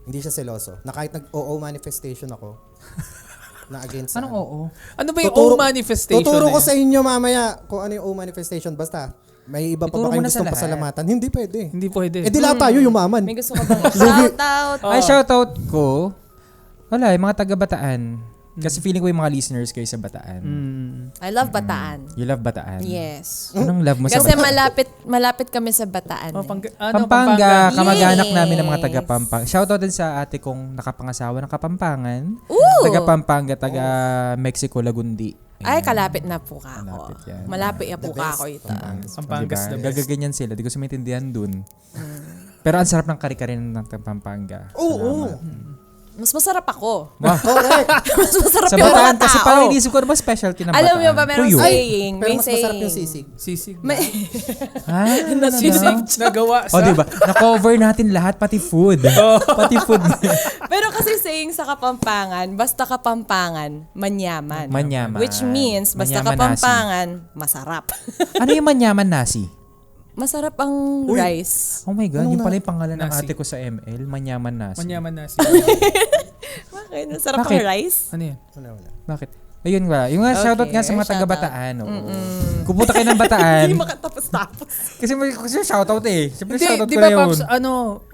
Hindi siya seloso. Na kahit nag-oo manifestation ako, na against sa Anong oo? Ano ba yung O manifestation? Tuturo ko eh? sa inyo mamaya kung ano yung O manifestation. Basta, may iba pa Ituro ba mo kayong na sa gustong lahat. pasalamatan? Hindi pwede. Hindi pwede. Eh di lahat tayo yumaman. May gusto ka bang shout out? Ay, shoutout ko. Wala, yung mga taga-Bataan. Kasi feeling ko yung mga listeners kayo sa Bataan. I love Bataan. You love Bataan? Yes. Anong love mo sa Kasi Bataan? malapit kami sa Bataan. Pampanga, Yes. kamag-anak namin ng mga taga-Pampanga. Shoutout din sa ate kong nakapangasawa ng Kapampangan. Ooh! Taga-Pampanga, taga-Mexico, Lagundi. Ay, kalapit na po ka ako. Malapit yan. Malapit na po The ka best. ako ito. Pampangas the best. Gagaganyan sila. Di ko sa maintindihan dun. Pero ang sarap ng kari-kari ng Pampanga. Oo. Mas masarap ako. Correct. Mas masarap Sa yung Bataan, mga kasi tao. parang inisip ko, ano ba specialty ng Bataan? Alam mo ba, merong Tuyo. saying. Pero May mas masarap saying. yung sisig. Sisig. May, Sisig nagawa sa... O, diba? Na-cover natin lahat, pati food. Pati food. pero kasi saying sa Kapampangan, basta Kapampangan, manyaman. Manyaman. Which means, basta Manyaman Kapampangan, masarap. Ano yung manyaman nasi? Masarap ang rice. Oh my God, Anong yung pala yung pangalan ng Nasi. ate ko sa ML, manyaman nasi. Manyaman nasi. Bakit? Masarap Bakit? ang rice? Ano yan? Wala. Bakit? Ayun nga. Yung nga, shoutout nga sa mga shoutout. taga-Bataan. Kung punta kayo ng Bataan, Hindi makatapos-tapos. kasi shoutout eh. Siyempre Hindi, shoutout di ko ba na yun. Paps,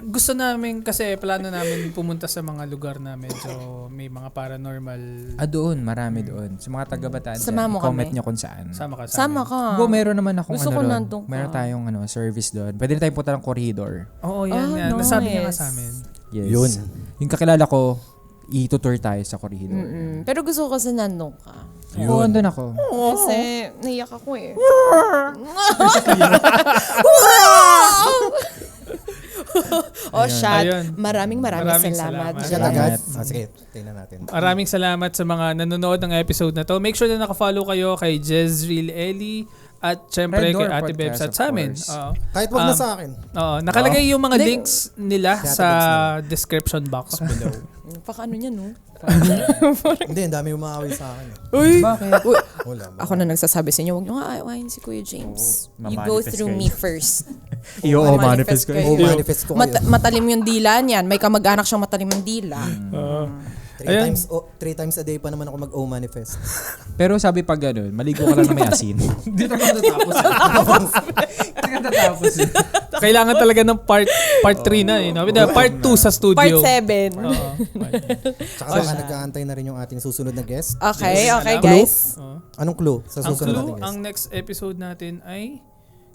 gusto namin kasi plano namin pumunta sa mga lugar na medyo may mga paranormal. Doon, marami doon. Sa mga taga-Bataan, Sama mo comment kami. nyo kung saan. Sama ka sa Sama amin. ka. Meron naman akong Gusto ko doon. nandun ka. Meron tayong service doon. Pwede na tayong punta ng corridor. Oo, yan. Ah, Nasabi niya nga nice. sa amin. Yes. Yun. Yung kakilala ko, itutour tayo sa corridor. Pero gusto ko kasi nandun ka. Oo, andun ako. Kasi naiyak ako eh. Oh, shot. Ayun. Maraming Maraming salamat. salamat. Siya agad. Sige, tingnan natin. Maraming salamat sa mga nanonood ng episode na to. Make sure na nakafollow kayo kay Jezreel Ellie at syempre Red Door kay Ate Podcast, Bebs at of sa amin. course. Oo. Kahit wag na sa akin. Oo, nakalagay yung mga Hindi. links nila Sa Ate sa Bebs description box below. Paka ano niya, no? Hindi, ang dami umaway sa akin. Uy! Bakit? Wala. Ako na nagsasabi sa inyo, huwag niyo nga aawahin si Kuya James. You go mamanifest through kayo. me first. Iyo, manifest ko. Oh, manifest ko kayo. Matalim yung dila niyan. May kamag-anak siyang matalim yung dila. Ayun. Three times a day pa naman ako mag-O manifest. Pero sabi pag gano'n, maligo ka lang na may asin. Hindi na matatapos. Hindi na matatapos. Kailangan talaga ng part 3 na eh. No? Part 2 sa studio. Part 7. Oo. Tsaka baka nag-aantay na rin yung ating susunod na guest. Okay, okay Clue? guys. Anong clue sa Ang susunod clue, nating guest? ang next episode natin ay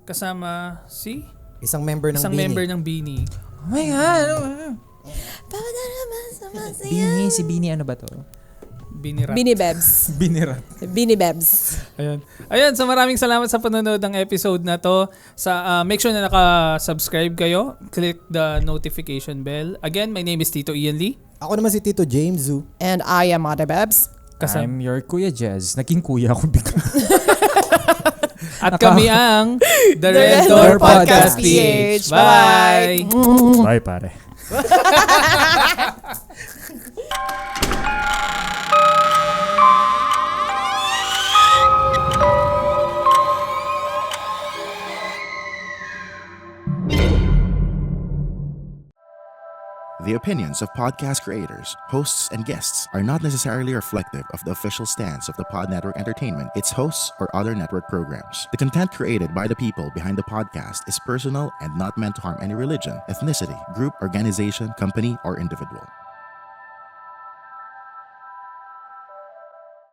kasama si Isang member ng isang Bini. member ng Bini. Oh my God. Bini, si Bini ano ba to? Binirat. Binibebs. Binirat. Binibebs. Ayun, so maraming salamat sa panonood ng episode na to. Make sure na naka-subscribe kayo. Click the notification bell. Again, my name is Tito Ian Lee. Ako naman si Tito James Zhu. And I am Ate Bebs. I'm your Kuya Jez. Naging kuya ako bigla. At kami ang The Red Door Podcast PH. Bye! Bye, pare. The opinions of podcast creators, hosts, and guests are not necessarily reflective of the official stance of the Pod Network Entertainment, its hosts, or other network programs. The content created by the people behind the podcast is personal and not meant to harm any religion, ethnicity, group, organization, company, or individual.